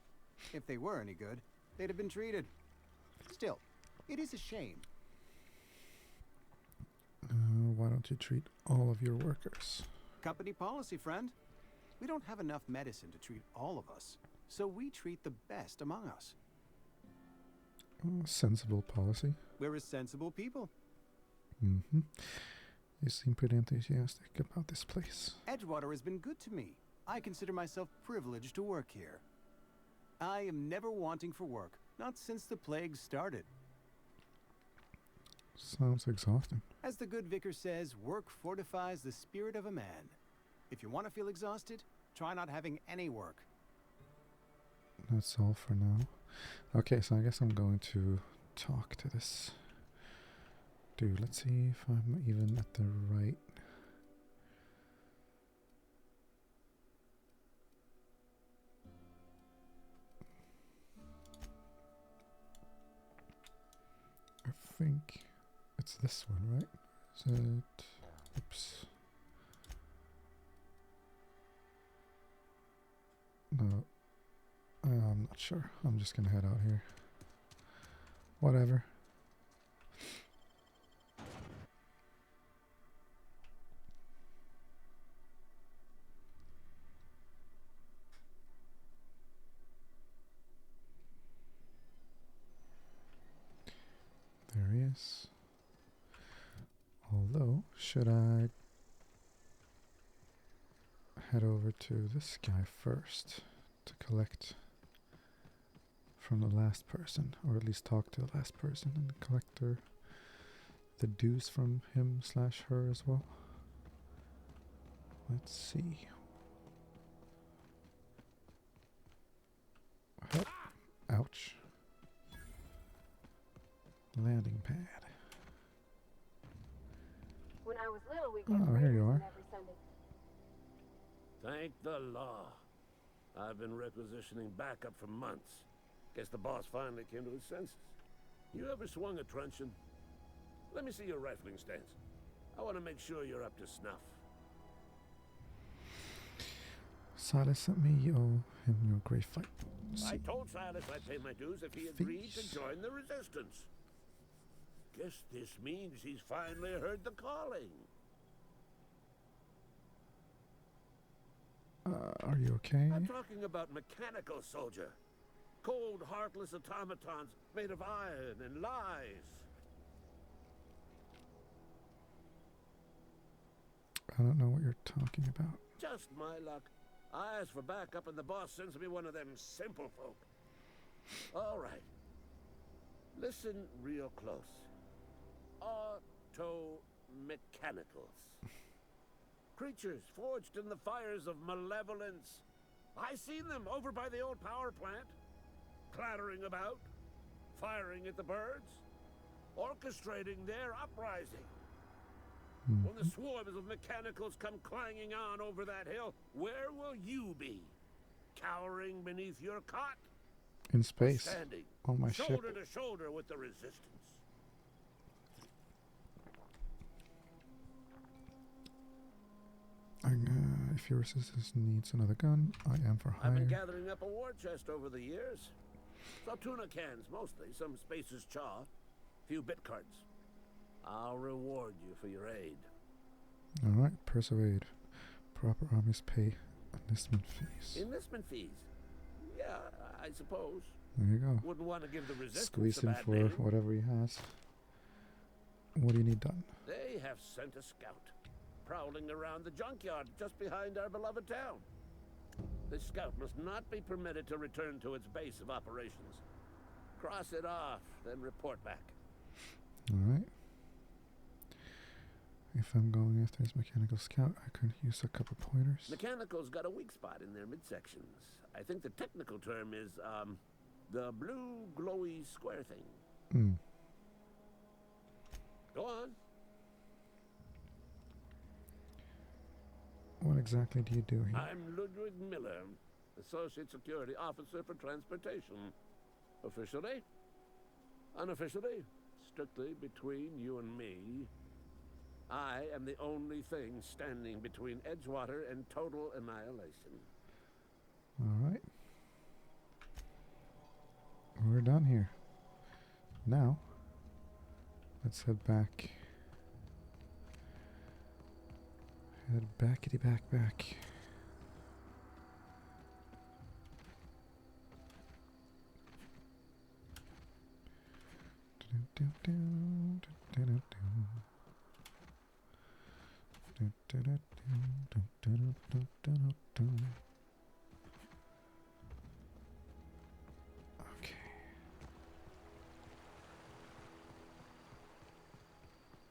If they were any good, they'd have been treated. Still, it is a shame. Why don't you treat all of your workers? Company policy, friend. We don't have enough medicine to treat all of us, so we treat the best among us. Sensible policy. We're a sensible people. Mm-hmm. You seem pretty enthusiastic about this place. Edgewater has been good to me. I consider myself privileged to work here. I am never wanting for work, not since the plague started. Sounds exhausting. As the good vicar says, work fortifies the spirit of a man. If you want to feel exhausted, try not having any work. That's all for now. Okay, so I guess I'm going to talk to this dude. Let's see if I'm even at the right... I think it's this one, right? Is it... Oops. No. I'm not sure. I'm just gonna head out here. Whatever. There he is. Although, should I head over to this guy first to collect from the last person, or at least talk to the last person and collect the dues from him / her as well? Let's see. Oh, ouch. Landing pad. When I was little, we Oh, here you are. every Sunday. Thank the law. I've been requisitioning backup for months. Guess the boss finally came to his senses. You ever swung a truncheon? Let me see your rifling stance. I want to make sure you're up to snuff. Silas sent me owe him your great fight. I told Silas I'd pay my dues if he agreed to join the resistance. Guess this means he's finally heard the calling. Are you okay? I'm talking about mechanical soldier. Cold, heartless automatons made of iron and lies. I don't know what you're talking about. Just my luck. I ask for backup and the boss sends me one of them simple folk. All right. Listen real close. Auto-mechanicals. Creatures forged in the fires of malevolence. I seen them over by the old power plant. Clattering about. Firing at the birds. Orchestrating their uprising. When the swarms of mechanicals come clanging on over that hill, where will you be? Cowering beneath your cot? In space. Standing, On my ship. shoulder to shoulder with the resistance. If your resistance needs another gun, I am for hire. I've been gathering up a war chest over the years. So tuna cans mostly, some spacer's chaw, few bit cards. I'll reward you for your aid. Alright, persuade. Proper armies pay enlistment fees. Enlistment fees? Yeah, I suppose. There you go. Wouldn't want to give the resistance Squeeze a him bad for name. whatever he has. What do you need done? They have sent a scout, prowling around the junkyard just behind our beloved town. This scout must not be permitted to return to its base of operations. Cross it off, then report back. Alright. If I'm going after his mechanical scout, I could use a couple pointers. Mechanical's got a weak spot in their midsections. I think the technical term is, the blue glowy square thing. Go on. What exactly do you do here? I'm Ludwig Miller, Associate Security Officer for Transportation. Officially, unofficially, strictly between you and me, I am the only thing standing between Edgewater and total annihilation. Alright. We're done here. Now, let's head back. Head backity back. Okay.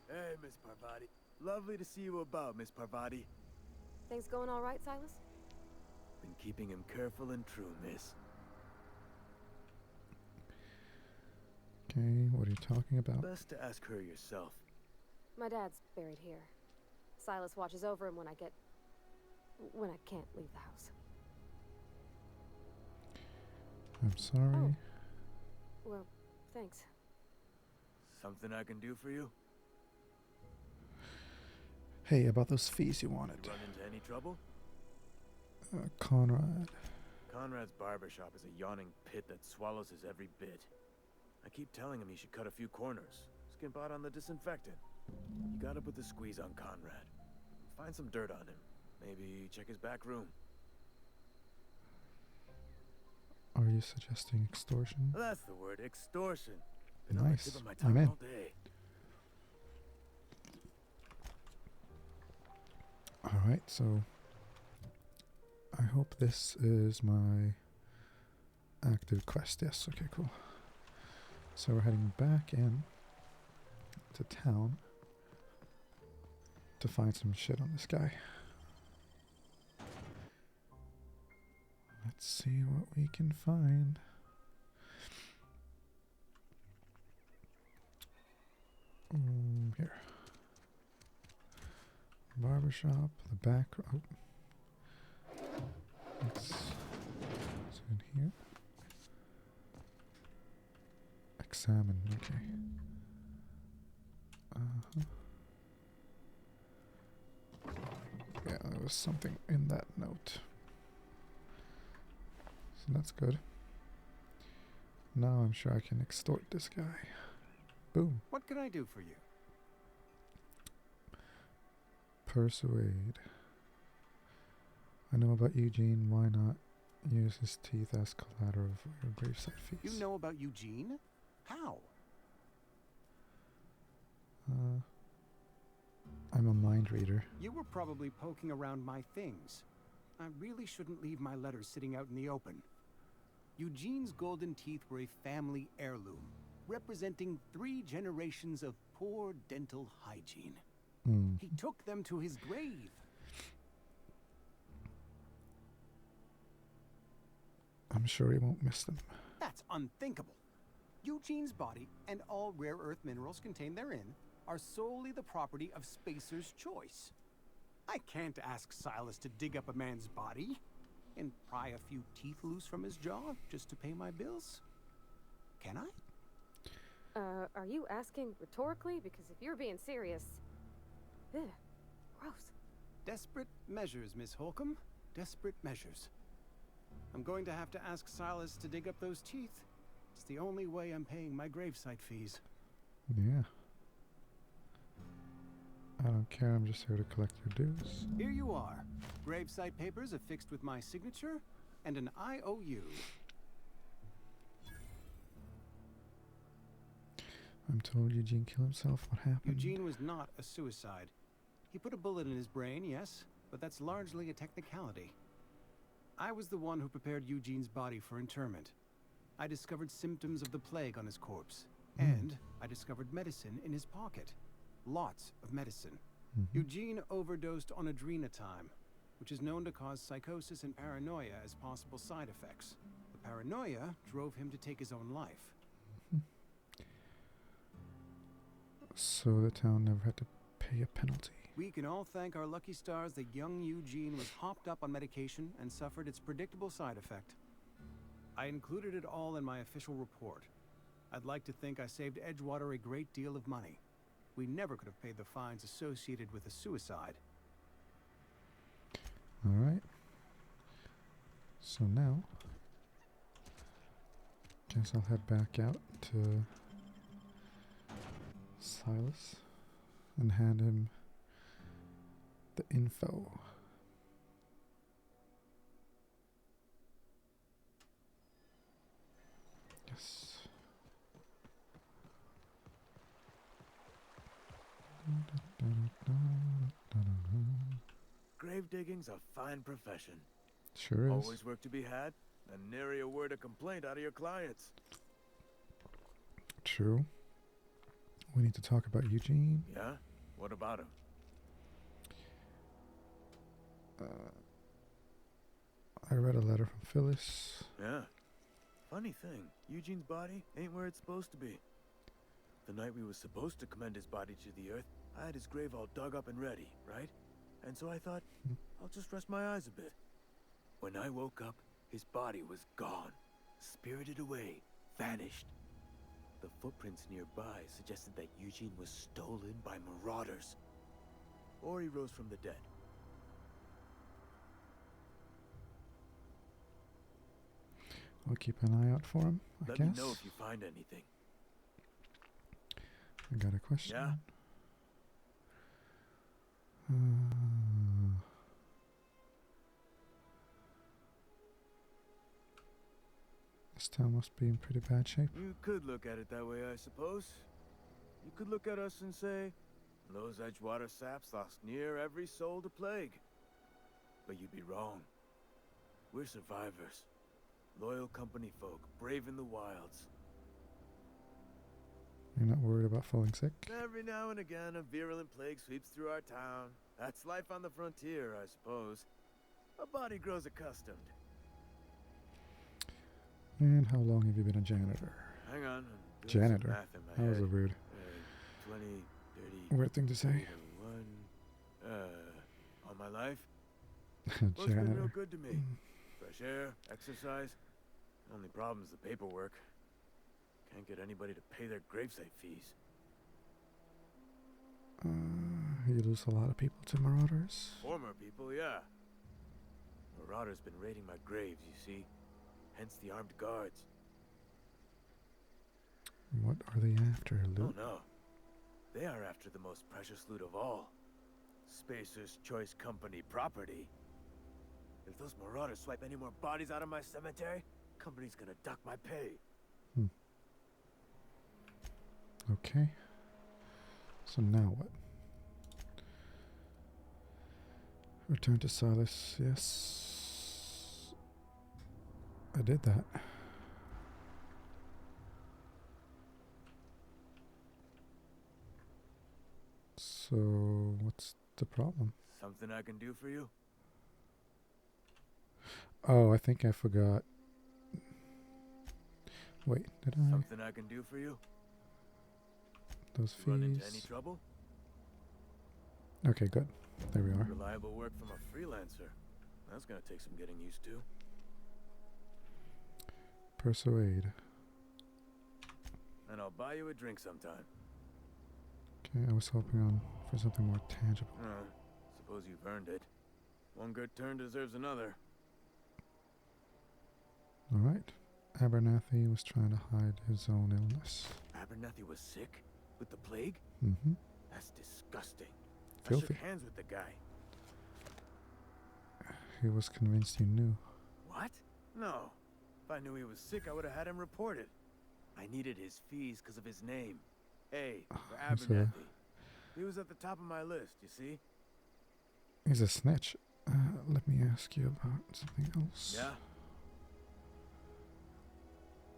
Hey, Miss Parvati. Lovely to see you about, Miss Parvati. Things going all right, Silas? Been keeping him careful and true, miss. Okay, what are you talking about? Best to ask her yourself. My dad's buried here. Silas watches over him when I can't leave the house. I'm sorry. Well, thanks. Something I can do for you? Hey, about those fees you wanted. You run into any trouble? Conrad. Conrad's barbershop is a yawning pit that swallows his every bit. I keep telling him he should cut a few corners. Skimp out on the disinfectant. You gotta put the squeeze on Conrad. Find some dirt on him. Maybe check his back room. Are you suggesting extortion? That's the word, extortion. Been on the Nice. tip of my I'm tongue in. all day. Alright, so I hope this is my active quest. Yes, okay, cool. So we're heading back in to town to find some shit on this guy. Let's see what we can find. Here. Barbershop, the back. Oh. What's in here? Examine, okay. Yeah, there was something in that note. So that's good. Now I'm sure I can extort this guy. Boom. What can I do for you? Persuade. I know about Eugene. Why not use his teeth as collateral for your gravesite fees? You know about Eugene? How? I'm a mind reader. You were probably poking around my things. I really shouldn't leave my letters sitting out in the open. Eugene's golden teeth were a family heirloom, representing 3 generations of poor dental hygiene. He took them to his grave. I'm sure he won't miss them. That's unthinkable. Eugene's body and all rare earth minerals contained therein are solely the property of Spacer's choice. I can't ask Silas to dig up a man's body and pry a few teeth loose from his jaw just to pay my bills. Can I? Are you asking rhetorically? Because if you're being serious... Ugh, gross. Desperate measures, Miss Holcomb. Desperate measures. I'm going to have to ask Silas to dig up those teeth. It's the only way I'm paying my gravesite fees. Yeah. I don't care, I'm just here to collect your dues. Here you are. Gravesite papers affixed with my signature and an IOU. I'm told Eugene killed himself. What happened? Eugene was not a suicide. He put a bullet in his brain, yes, but that's largely a technicality. I was the one who prepared Eugene's body for interment. I discovered symptoms of the plague on his corpse, and I discovered medicine in his pocket. Lots of medicine. Eugene overdosed on adrenatime, which is known to cause psychosis and paranoia as possible side effects. The paranoia drove him to take his own life. So the town never had to pay a penalty. We can all thank our lucky stars that young Eugene was hopped up on medication and suffered its predictable side effect. I included it all in my official report. I'd like to think I saved Edgewater a great deal of money. We never could have paid the fines associated with a suicide. Alright. So now, guess I'll head back out to Silas and hand him the info. Yes. Grave digging's a fine profession. Sure is. Always work to be had, and nary a word of complaint out of your clients. True. We need to talk about Eugene. Yeah? What about him? I read a letter from Phyllis. Yeah. Funny thing, Eugene's body ain't where it's supposed to be. The night we was supposed to commend his body to the earth, I had his grave all dug up and ready, right? And so I thought, I'll just rest my eyes a bit. When I woke up, his body was gone. Spirited away. Vanished. The footprints nearby suggested that Eugene was stolen by marauders. Or he rose from the dead. I'll keep an eye out for him, I guess. Let me know if you find anything. I got a question. Yeah? This town must be in pretty bad shape. You could look at it that way, I suppose. You could look at us and say, those Edgewater saps lost near every soul to plague. But you'd be wrong. We're survivors. Loyal company folk, brave in the wilds. You're not worried about falling sick? Every now and again, a virulent plague sweeps through our town. That's life on the frontier, I suppose. A body grows accustomed. And how long have you been a janitor? Hang on. Janitor? That was a weird... 20, 30... weird thing to say. 21... all my life? Well, it's been real good to me. Fresh air, exercise. Only problem's the paperwork. Can't get anybody to pay their gravesite fees. You lose a lot of people to marauders? Former people, yeah. Marauders been raiding my graves, you see. Hence the armed guards. What are they after, loot? Oh no. They are after the most precious loot of all. Spacer's Choice Company property. If those marauders swipe any more bodies out of my cemetery, company's gonna duck my pay. Okay. So now what? Return to Silas, yes. I did that. So, what's the problem? Something I can do for you? Oh, I think I forgot. Wait, did I? Something I can do for you? Those fees. Run into any trouble? Okay, good. There we are. Reliable work from a freelancer. That's gonna take some getting used to. Persuade. And I'll buy you a drink sometime. Okay, I was hoping for something more tangible. Suppose you've earned it. One good turn deserves another. Alright. Abernathy was trying to hide his own illness. Abernathy was sick? With the plague? Mm-hmm. That's disgusting. Filthy. I shook hands with the guy. He was convinced you knew. What? No. If I knew he was sick, I would have had him reported. I needed his fees because of his name. A for Abernathy. He was at the top of my list, you see? He's a snitch. Let me ask you about something else. Yeah?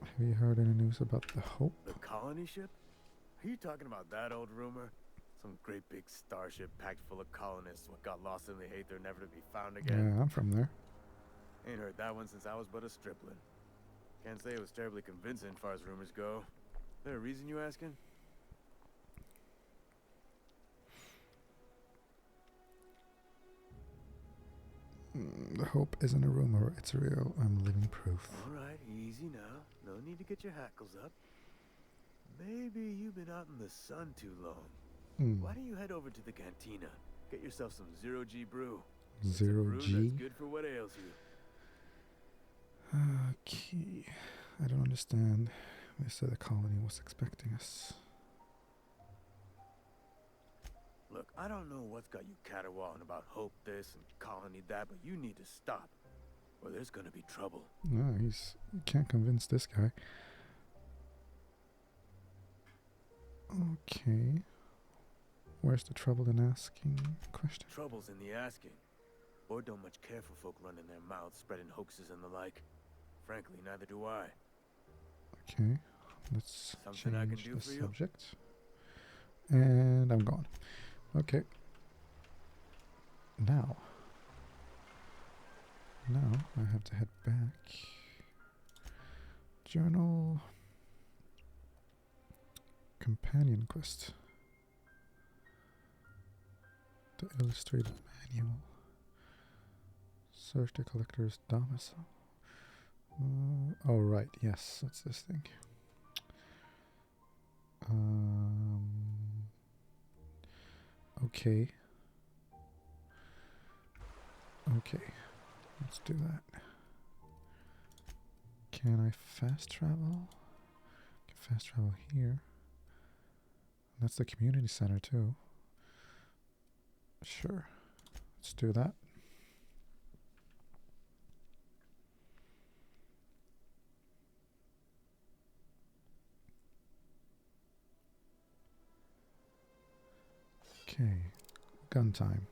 Have you heard any news about the Hope? The colony ship? Are you talking about that old rumor? Some great big starship packed full of colonists what got lost in the Aether never to be found again? Yeah, I'm from there. Ain't heard that one since I was but a stripling. Can't say it was terribly convincing as far as rumors go. There a reason you asking? The Hope isn't a rumor, it's real. I'm living proof. Alright, easy now. No need to get your hackles up. Maybe you've been out in the sun too long. Why don't you head over to the cantina? Get yourself some zero-G brew. Zero G? That's good for what ails you. Okay. I don't understand. They said the colony was expecting us. Look, I don't know what's got you caterwauling about Hope this and colony that, but you need to stop, or there's gonna be trouble. No, you can't convince this guy. Okay. Where's the trouble in asking question? Trouble's in the asking. Boy don't much care for folk running their mouths, spreading hoaxes and the like. Frankly, neither do I. Okay, let's Something I can change do the for you? subject. And I'm gone. Okay. Now I have to head back. Journal. Companion quest. The illustrated manual. Search the collector's domicile. Oh right, yes, that's this thing. Okay. Okay, let's do that. Can I fast travel? Can fast travel here. That's the community center too. Sure, let's do that. Okay, gun time.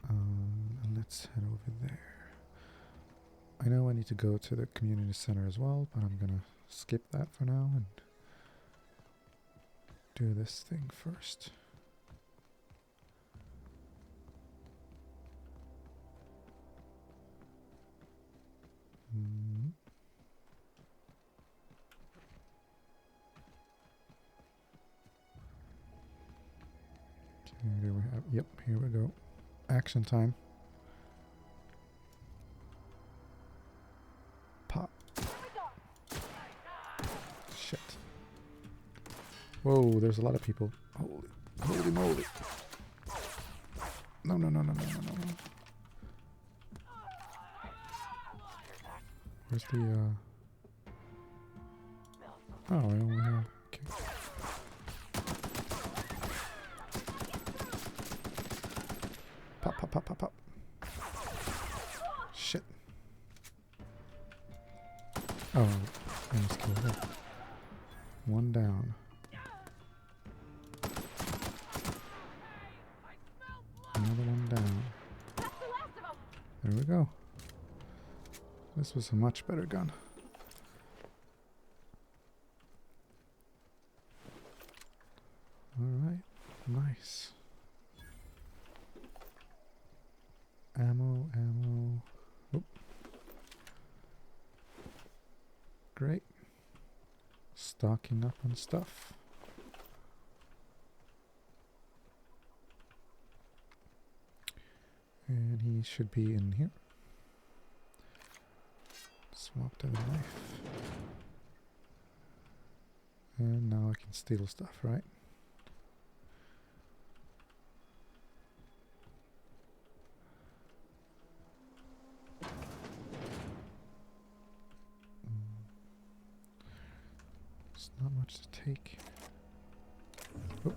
And let's head over there. I know I need to go to the community center as well, but I'm gonna skip that for now and do this thing first. Okay, there we have, yep, here we go. Action time. Pop. Shit. Whoa, there's a lot of people. Holy moly. No. Where's the, oh, I only have, okay. Pop. Shit. Oh, I almost killed her. One down. Another one down. There we go. This was a much better gun. Alright, nice. Ammo. Oop. Great. Stocking up on stuff. And he should be in here. Swap to the knife. And now I can steal stuff, right? It's not much to take. Oh.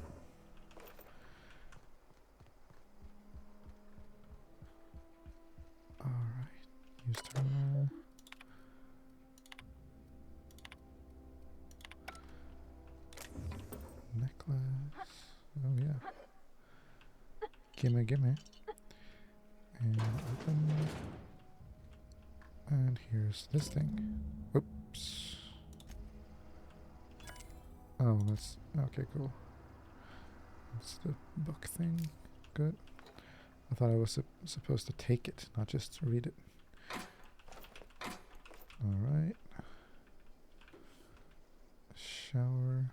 Alright, use terminal. Necklace. Oh yeah. Gimme. And open. And here's this thing. Oops. Oh, that's okay, cool. That's the book thing. Good. I thought I was supposed to take it, not just read it. Alright. Shower.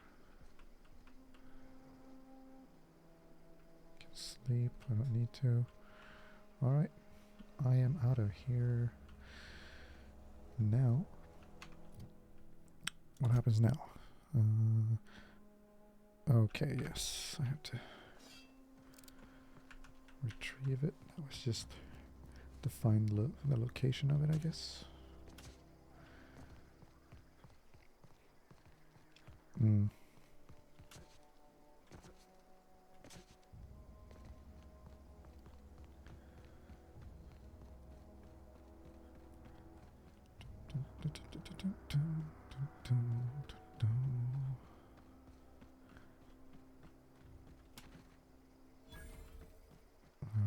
Can sleep. I don't need to. Alright. I am out of here now. What happens now? Okay, yes. I have to retrieve it. That was just to find the location of it, I guess.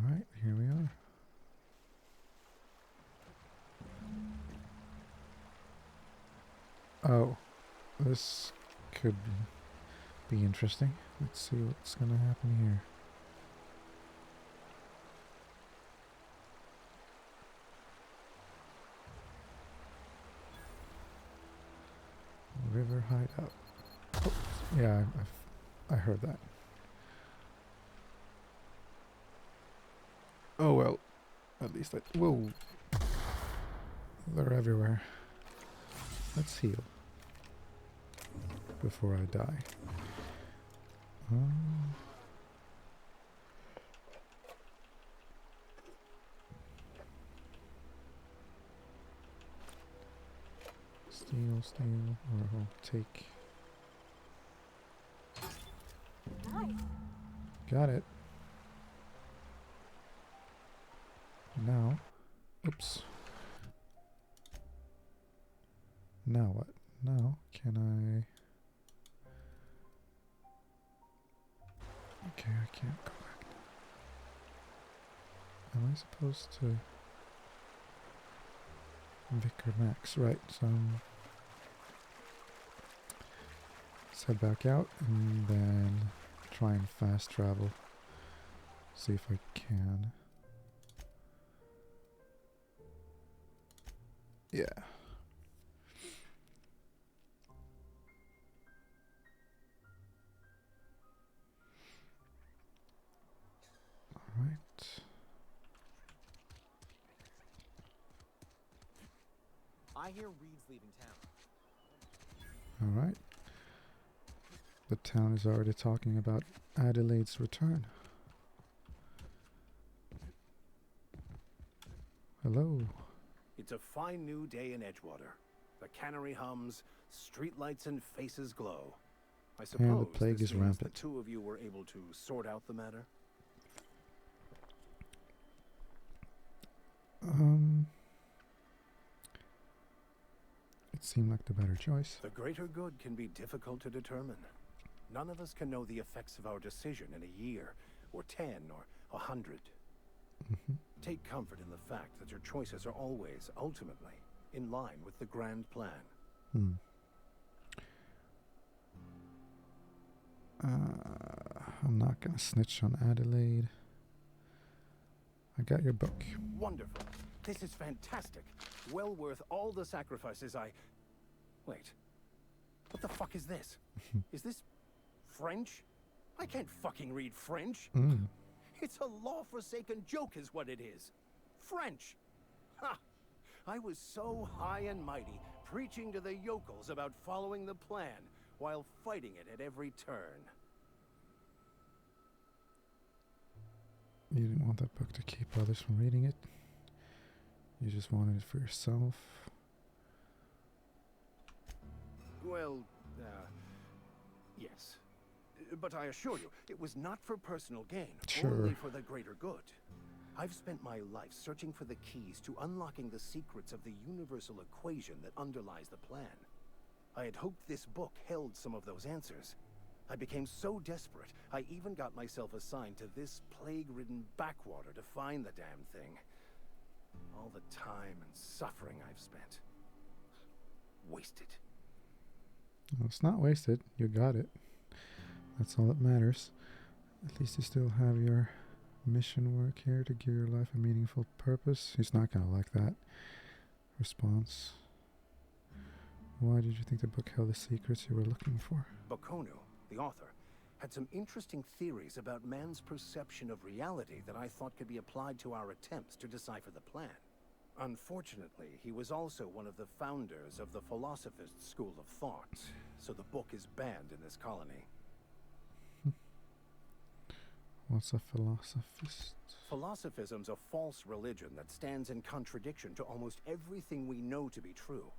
Alright, here we are. Oh, this could be interesting. Let's see what's gonna happen here. River hideout. Oh, yeah, I heard that. Oh well, at least whoa. They're everywhere. Let's heal before I die. Steal, or I'll take. Nice. Got it. Now, oops. Now what? Now, can I Okay, I can't go back. Am I supposed to... Vicar Max, right, so... Let's head back out and then try and fast travel. See if I can. Yeah. Alright. I hear Reed's leaving town. Alright. The town is already talking about Adelaide's return. Hello. It's a fine new day in Edgewater. The cannery hums, streetlights and faces glow. I suppose And the plague this is means rampant. the two of you were able to sort out the matter? It seemed like the better choice. The greater good can be difficult to determine. None of us can know the effects of our decision in a year, or 10, or 100. Take comfort in the fact that your choices are always, ultimately, in line with the grand plan. I'm not gonna snitch on Adelaide. I got your book. Wonderful. This is fantastic. Well worth all the sacrifices I... Wait. What the fuck is this? Is this French? I can't fucking read French. It's a law-forsaken joke is what it is. French. Ha! I was so high and mighty, preaching to the yokels about following the plan, while fighting it at every turn. You didn't want that book to keep others from reading it. You just wanted it for yourself. Well, yes. But I assure you, it was not for personal gain, only for the greater good. I've spent my life searching for the keys to unlocking the secrets of the universal equation that underlies the plan. I had hoped this book held some of those answers. I became so desperate, I even got myself assigned to this plague-ridden backwater to find the damn thing. All the time and suffering I've spent. Wasted. Well, it's not wasted. You got it. That's all that matters. At least you still have your mission work here to give your life a meaningful purpose. He's not gonna like that response. Why did you think the book held the secrets you were looking for? Bakonu, the author, had some interesting theories about man's perception of reality that I thought could be applied to our attempts to decipher the plan. Unfortunately, he was also one of the founders of the Philosophist school of thought, so the book is banned in this colony. What's a philosophist? Philosophism's a false religion that stands in contradiction to almost everything we know to be true.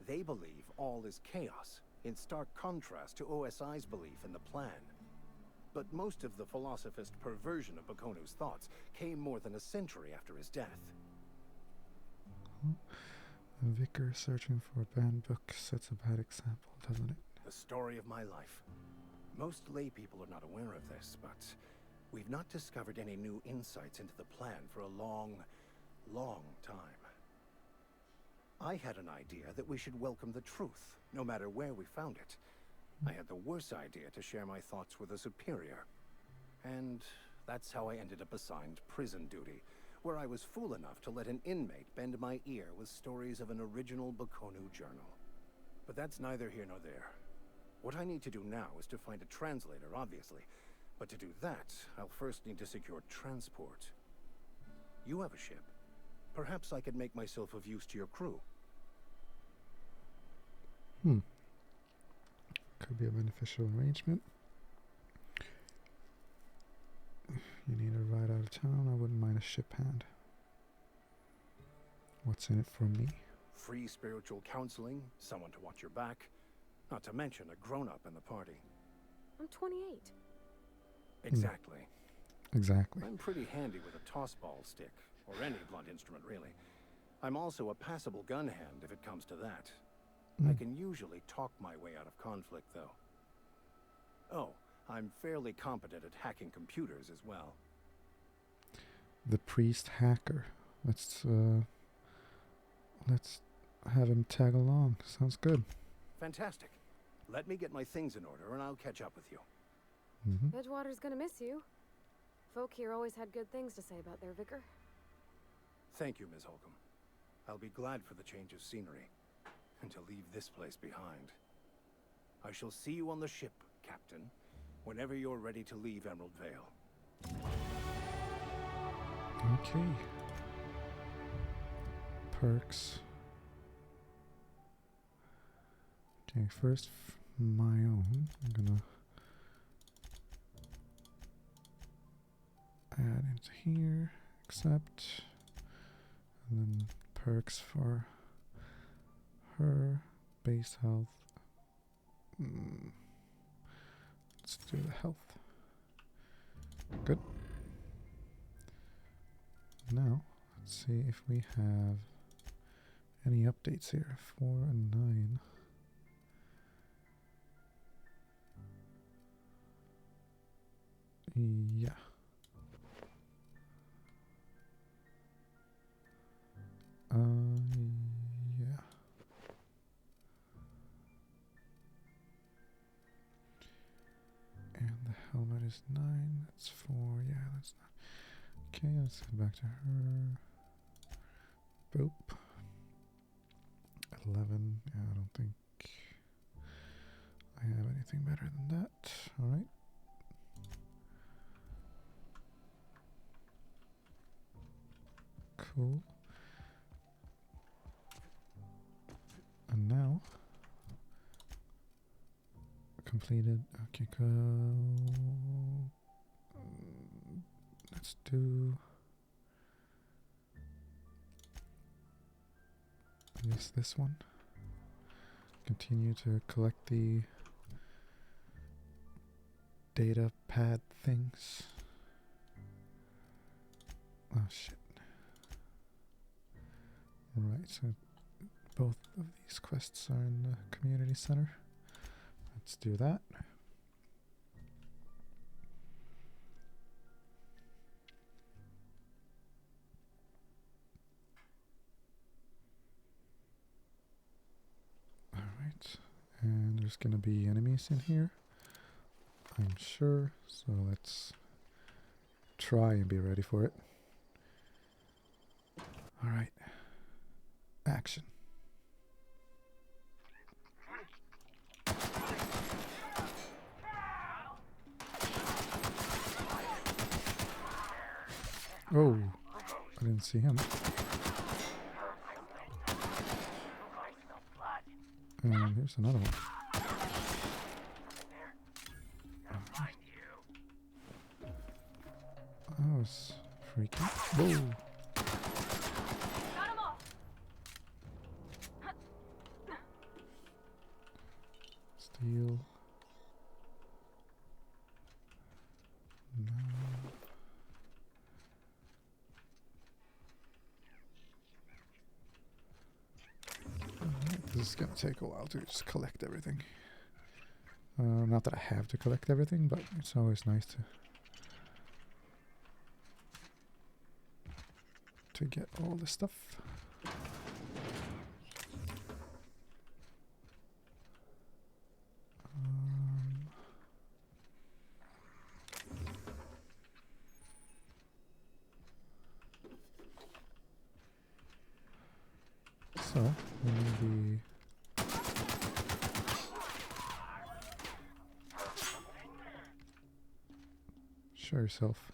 They believe all is chaos, in stark contrast to OSI's belief in the plan. But most of the philosophist perversion of Bakonu's thoughts came more than a century after his death. A vicar searching for a banned book sets a bad example, doesn't it? The story of my life. Most lay people are not aware of this, but we've not discovered any new insights into the plan for a long, long time. I had an idea that we should welcome the truth, no matter where we found it. I had the worse idea to share my thoughts with a superior. And that's how I ended up assigned prison duty, where I was fool enough to let an inmate bend my ear with stories of an original Bakonu journal. But that's neither here nor there. What I need to do now is to find a translator, obviously. But to do that, I'll first need to secure transport. You have a ship. Perhaps I could make myself of use to your crew. Could be a beneficial arrangement. You need a ride out of town, I wouldn't mind a ship hand. What's in it for me? Free spiritual counseling, someone to watch your back, not to mention a grown-up in the party. I'm 28. Exactly. Exactly. I'm pretty handy with a toss-ball stick, or any blunt instrument, really. I'm also a passable gun hand, if it comes to that. I can usually talk my way out of conflict, though. Oh, I'm fairly competent at hacking computers as well. The priest hacker. Let's have him tag along. Sounds good. Fantastic. Let me get my things in order and I'll catch up with you. Edgewater's gonna miss you. Folk here always had good things to say about their vicar. Thank you, Ms. Holcomb. I'll be glad for the change of scenery and to leave this place behind. I shall see you on the ship, Captain, whenever you're ready to leave Emerald Vale. Okay. Perks. Okay, first my own. I'm gonna add into here, accept, and then perks for her, base health. Let's do the health. Good. Now, let's see if we have any updates here. 4 and 9. Yeah. Yeah. And the helmet is 9. That's 4. Yeah, that's 9. Okay, let's head back to her. Boop. 11. Yeah, I don't think I have anything better than that. Alright. Cool. And now, completed. Okay, go. Let's do this one. Continue to collect the data pad things. Oh shit. Right, so both of these quests are in the community center. Let's do that. Alright, and there's going to be enemies in here, I'm sure, so let's try and be ready for it. Alright, action. Oh, I didn't see him. And here's another one. Right. That was freaky. Whoa. Steal. No. This is gonna take a while to just collect everything. Not that I have to collect everything, but it's always nice to get all the stuff. So, we need the show yourself.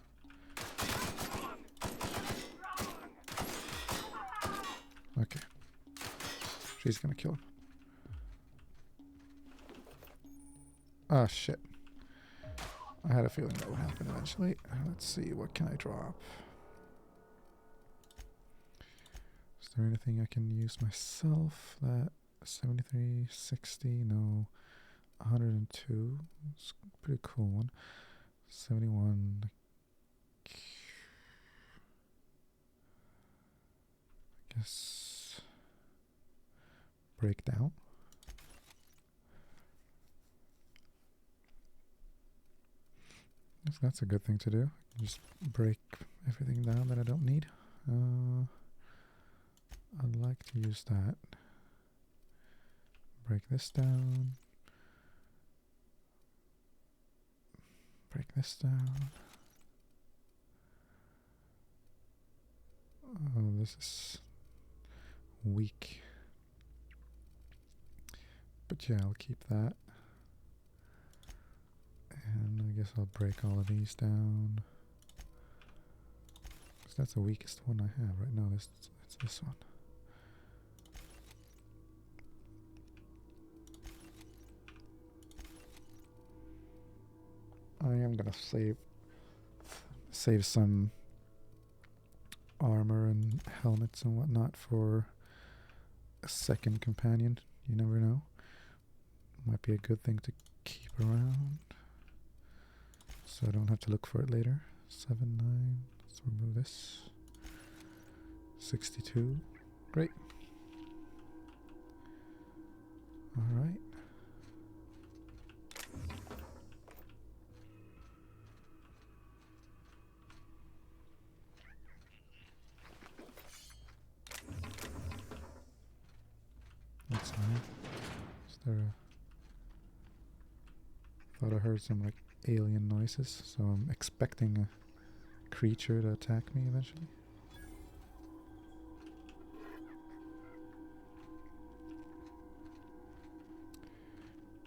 Okay. She's gonna kill him. Ah, shit. I had a feeling that would happen eventually. Let's see, what can I drop? Is there anything I can use myself? That 73, 60, no. 102. It's a pretty cool one. 71. I guess breakdown. So that's a good thing to do. Just break everything down that I don't need. I'd like to use that. Break this down. Break this down. Oh, this is weak. But yeah, I'll keep that. And I guess I'll break all of these down. 'Cause that's the weakest one I have right now. It's this one. I am gonna save some armor and helmets and whatnot for a second companion. You never know. Might be a good thing to keep around, so I don't have to look for it later. 7, 9. Let's remove this. 62. Great. All right. That's nice. Is there a... Thought I heard some like alien noises, so I'm expecting a creature to attack me eventually.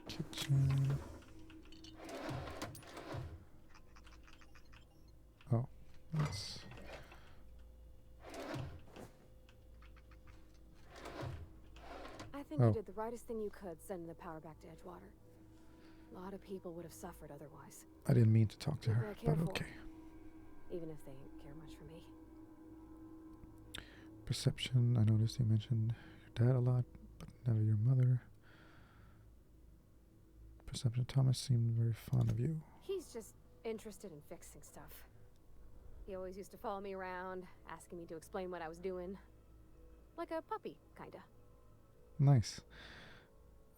Kitchen. Oh, that's... I think you did the rightest thing you could, sending the power back to Edgewater. A lot of people would have suffered otherwise. I didn't mean to talk to her, but okay. Even if they didn't care much for me. Perception. I noticed you mentioned your dad a lot, but never your mother. Perception. Thomas seemed very fond of you. He's just interested in fixing stuff. He always used to follow me around, asking me to explain what I was doing. Like a puppy, kinda. Nice.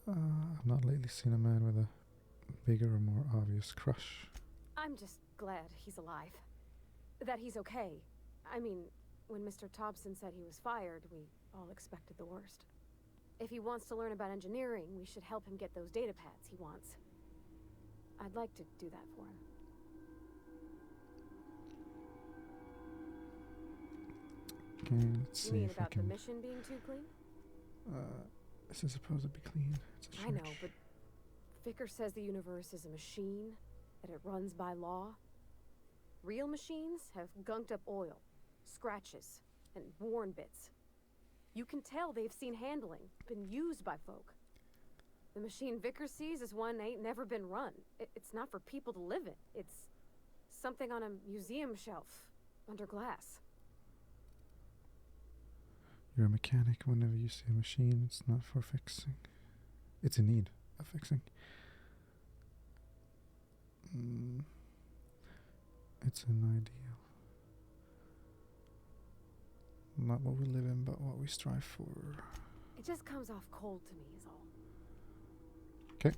I've not lately seen a man with a bigger or more obvious crush. I'm just glad he's alive. That he's okay. I mean, when Mr. Thompson said he was fired, we all expected the worst. If he wants to learn about engineering, we should help him get those data pads he wants. I'd like to do that for him. Okay, let's see. You mean if about I can... the mission being too clean? This is supposed to be clean. It's a I know, but Vicker says the universe is a machine, that it runs by law. Real machines have gunked up oil, scratches, and worn bits. You can tell they've seen handling, been used by folk. The machine Vicker sees is one that ain't never been run. It's not for people to live in. It's something on a museum shelf, under glass. You're a mechanic. Whenever you see a machine, it's not for fixing. It's in need of fixing. It's an ideal. Not what we live in, but what we strive for. It just comes off cold to me, is all. Okay.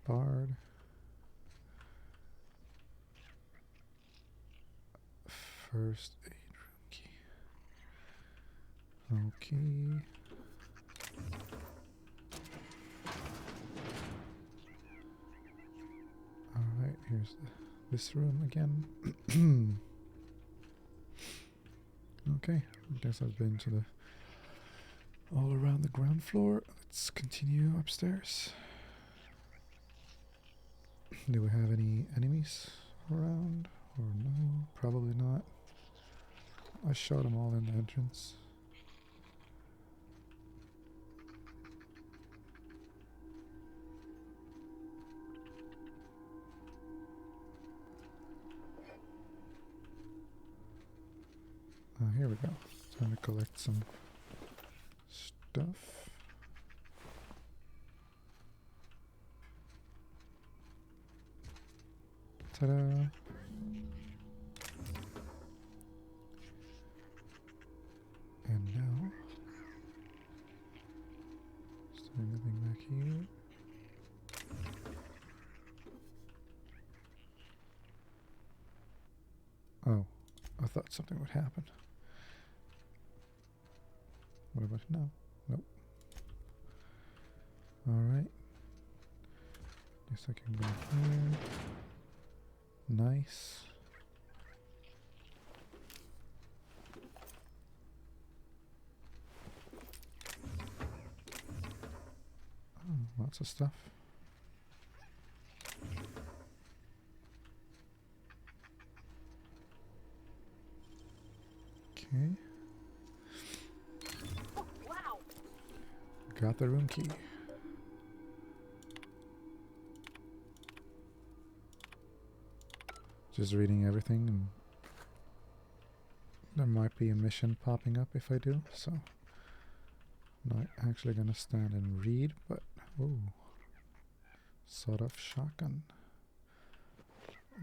Bard. First aid room key. Okay. Alright, here's this room again. Okay, I guess I've been to the all around the ground floor. Let's continue upstairs. Do we have any enemies around? Or no? Probably not. I shot them all in the entrance. Here we go. Time to collect some stuff. Ta-da! And now thought something would happen. What about now? Nope. Alright. Guess I can go here. Nice. Oh, lots of stuff. Okay. Oh, wow. Got the room key. Just reading everything, and there might be a mission popping up if I do, so not actually gonna stand and read, but ooh, sawed off shotgun,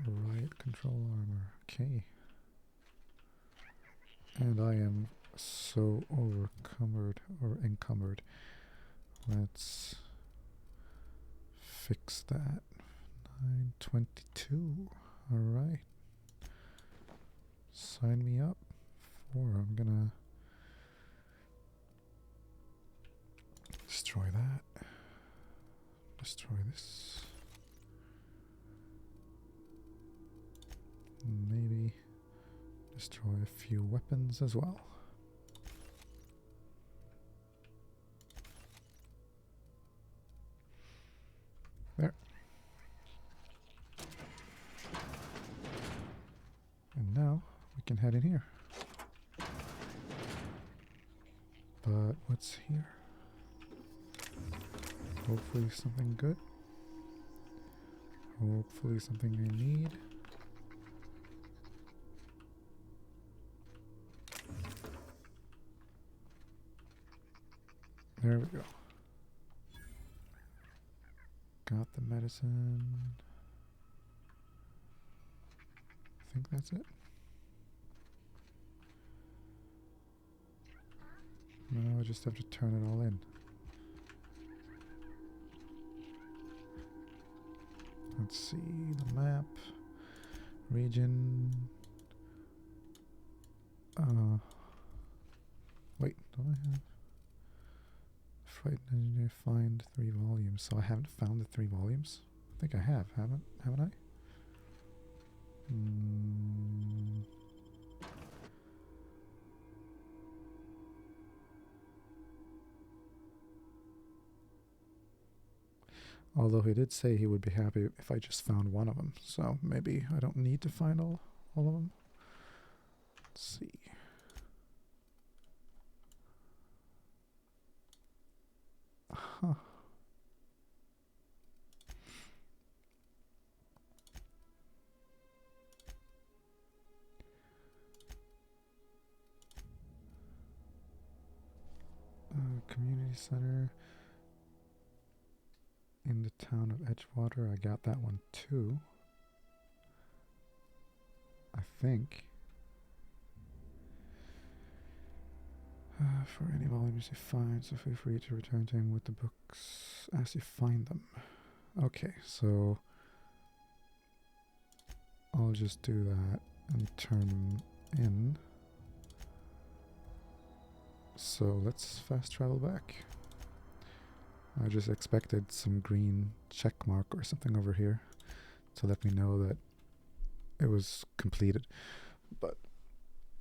riot control armor, okay. And I am so encumbered. Let's fix that. 922. Alright. Sign me up for. I'm gonna destroy that. Destroy this. Maybe destroy a few weapons as well. There. And now we can head in here. But what's here? Hopefully something good. Hopefully something I need. There we go. Got the medicine. I think that's it. Now I just have to turn it all in. Let's see the map. Region. Wait, don't I have? Frightened engineer, find 3 volumes. So I haven't found the 3 volumes? I think I have, haven't I? Although he did say he would be happy if I just found one of them. So maybe I don't need to find all of them. Let's see. Huh. Community center in the town of Edgewater. I got that one too. I think. For any volumes you find, so feel free to return to him with the books as you find them. Okay, so I'll just do that and turn them in. So let's fast travel back. I just expected some green check mark or something over here to let me know that it was completed, but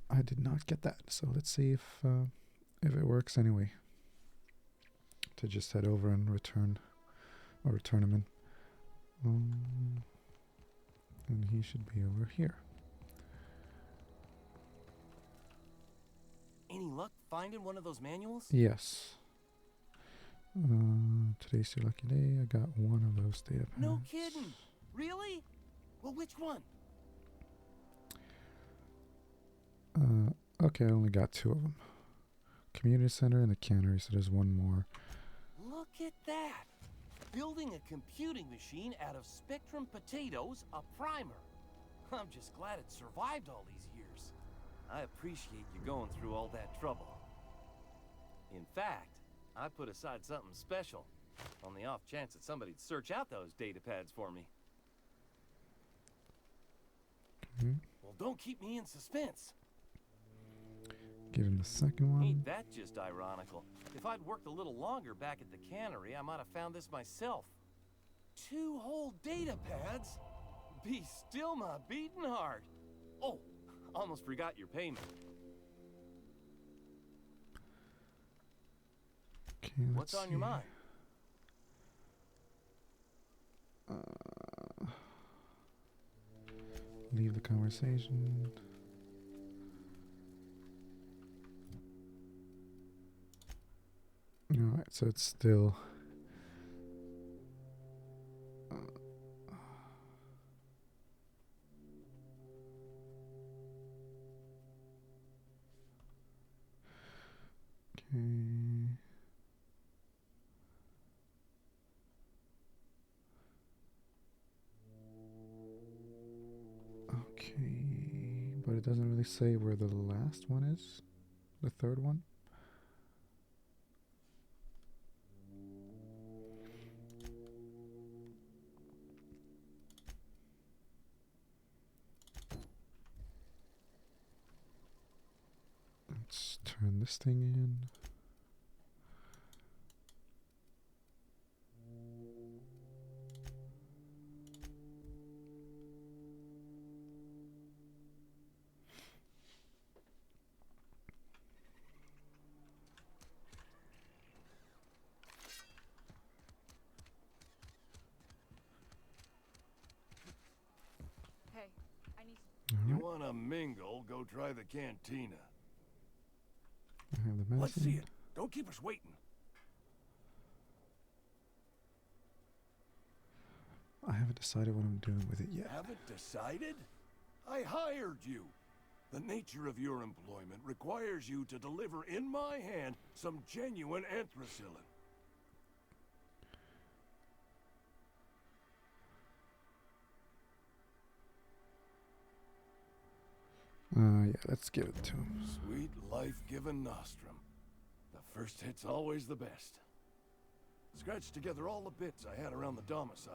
I did not get that. So let's see if it works anyway. To just head over and return him in. And he should be over here. Any luck finding one of those manuals? Yes. Today's your lucky day. I got one of those data pads. No kidding. Really? Well, which one? Okay, I only got 2 of them. Community center and the cannery, so there's one more. Look at that. Building a computing machine out of Spectrum potatoes, a primer. I'm just glad it survived all these years. I appreciate you going through all that trouble. In fact, I put aside something special on the off chance that somebody'd search out those data pads for me. Okay. Well, don't keep me in suspense. Give him the second one. Ain't that just ironical? If I'd worked a little longer back at the cannery, I might have found this myself. 2 whole data pads? Be still my beating heart. Oh, almost forgot your payment. Okay, What's on your mind? Leave the conversation. Alright, so it's still... Okay, but it doesn't really say where the last one is, the third one. Let's turn this thing in. Hey, I need. You wanna mingle, go try the cantina. I have the Let's see medicine. it. Don't keep us waiting. I haven't decided what I'm doing with it yet. Haven't decided? I hired you. The nature of your employment requires you to deliver in my hand some genuine anthracillin. Yeah, let's give it to him. Sweet life-giving nostrum. The first hit's always the best. Scratched together all the bits I had around the domicile.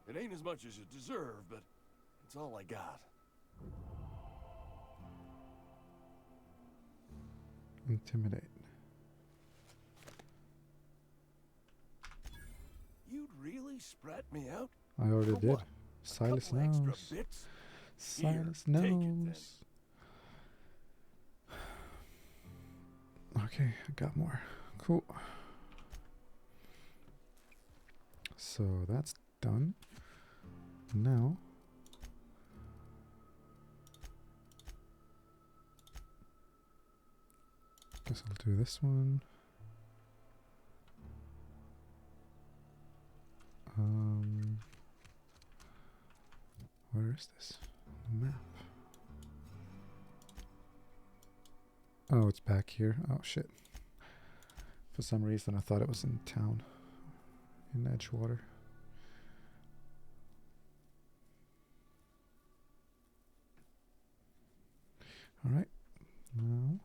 It ain't as much as you deserve, but it's all I got. Intimidate. You'd really sprat me out? I already For did. what? Silas Couple extra knows. bits? Silas Here, take it then. knows. Okay, I got more. Cool. So that's done. Now guess I'll do this one. Where is this? The map. Oh, it's back here. Oh shit. For some reason I thought it was in town. In Edgewater. Alright. Now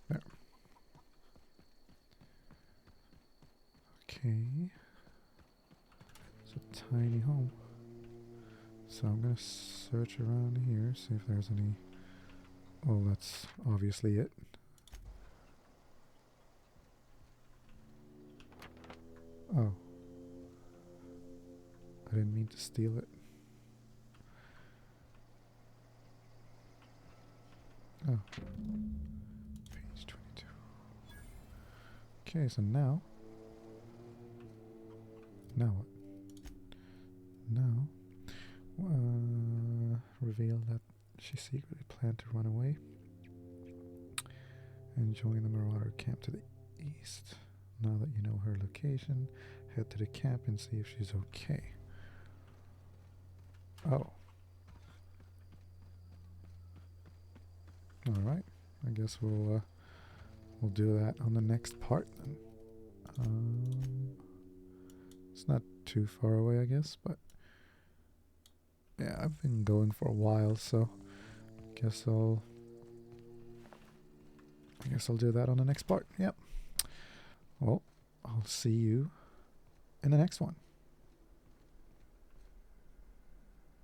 there. Okay. It's a tiny home. So I'm gonna search around here, see if there's any. Oh, that's obviously it. Oh. I didn't mean to steal it. Oh. Page 22. Okay, so now. Now what? Now. Reveal that she secretly planned to run away and join the Marauder camp to the east. Now that you know her location, head to the camp and see if she's okay. Oh. Alright. I guess we'll do that on the next part then. It's not too far away, I guess, but yeah, I've been going for a while, so I guess I'll do that on the next part. Yep. Well, I'll see you in the next one.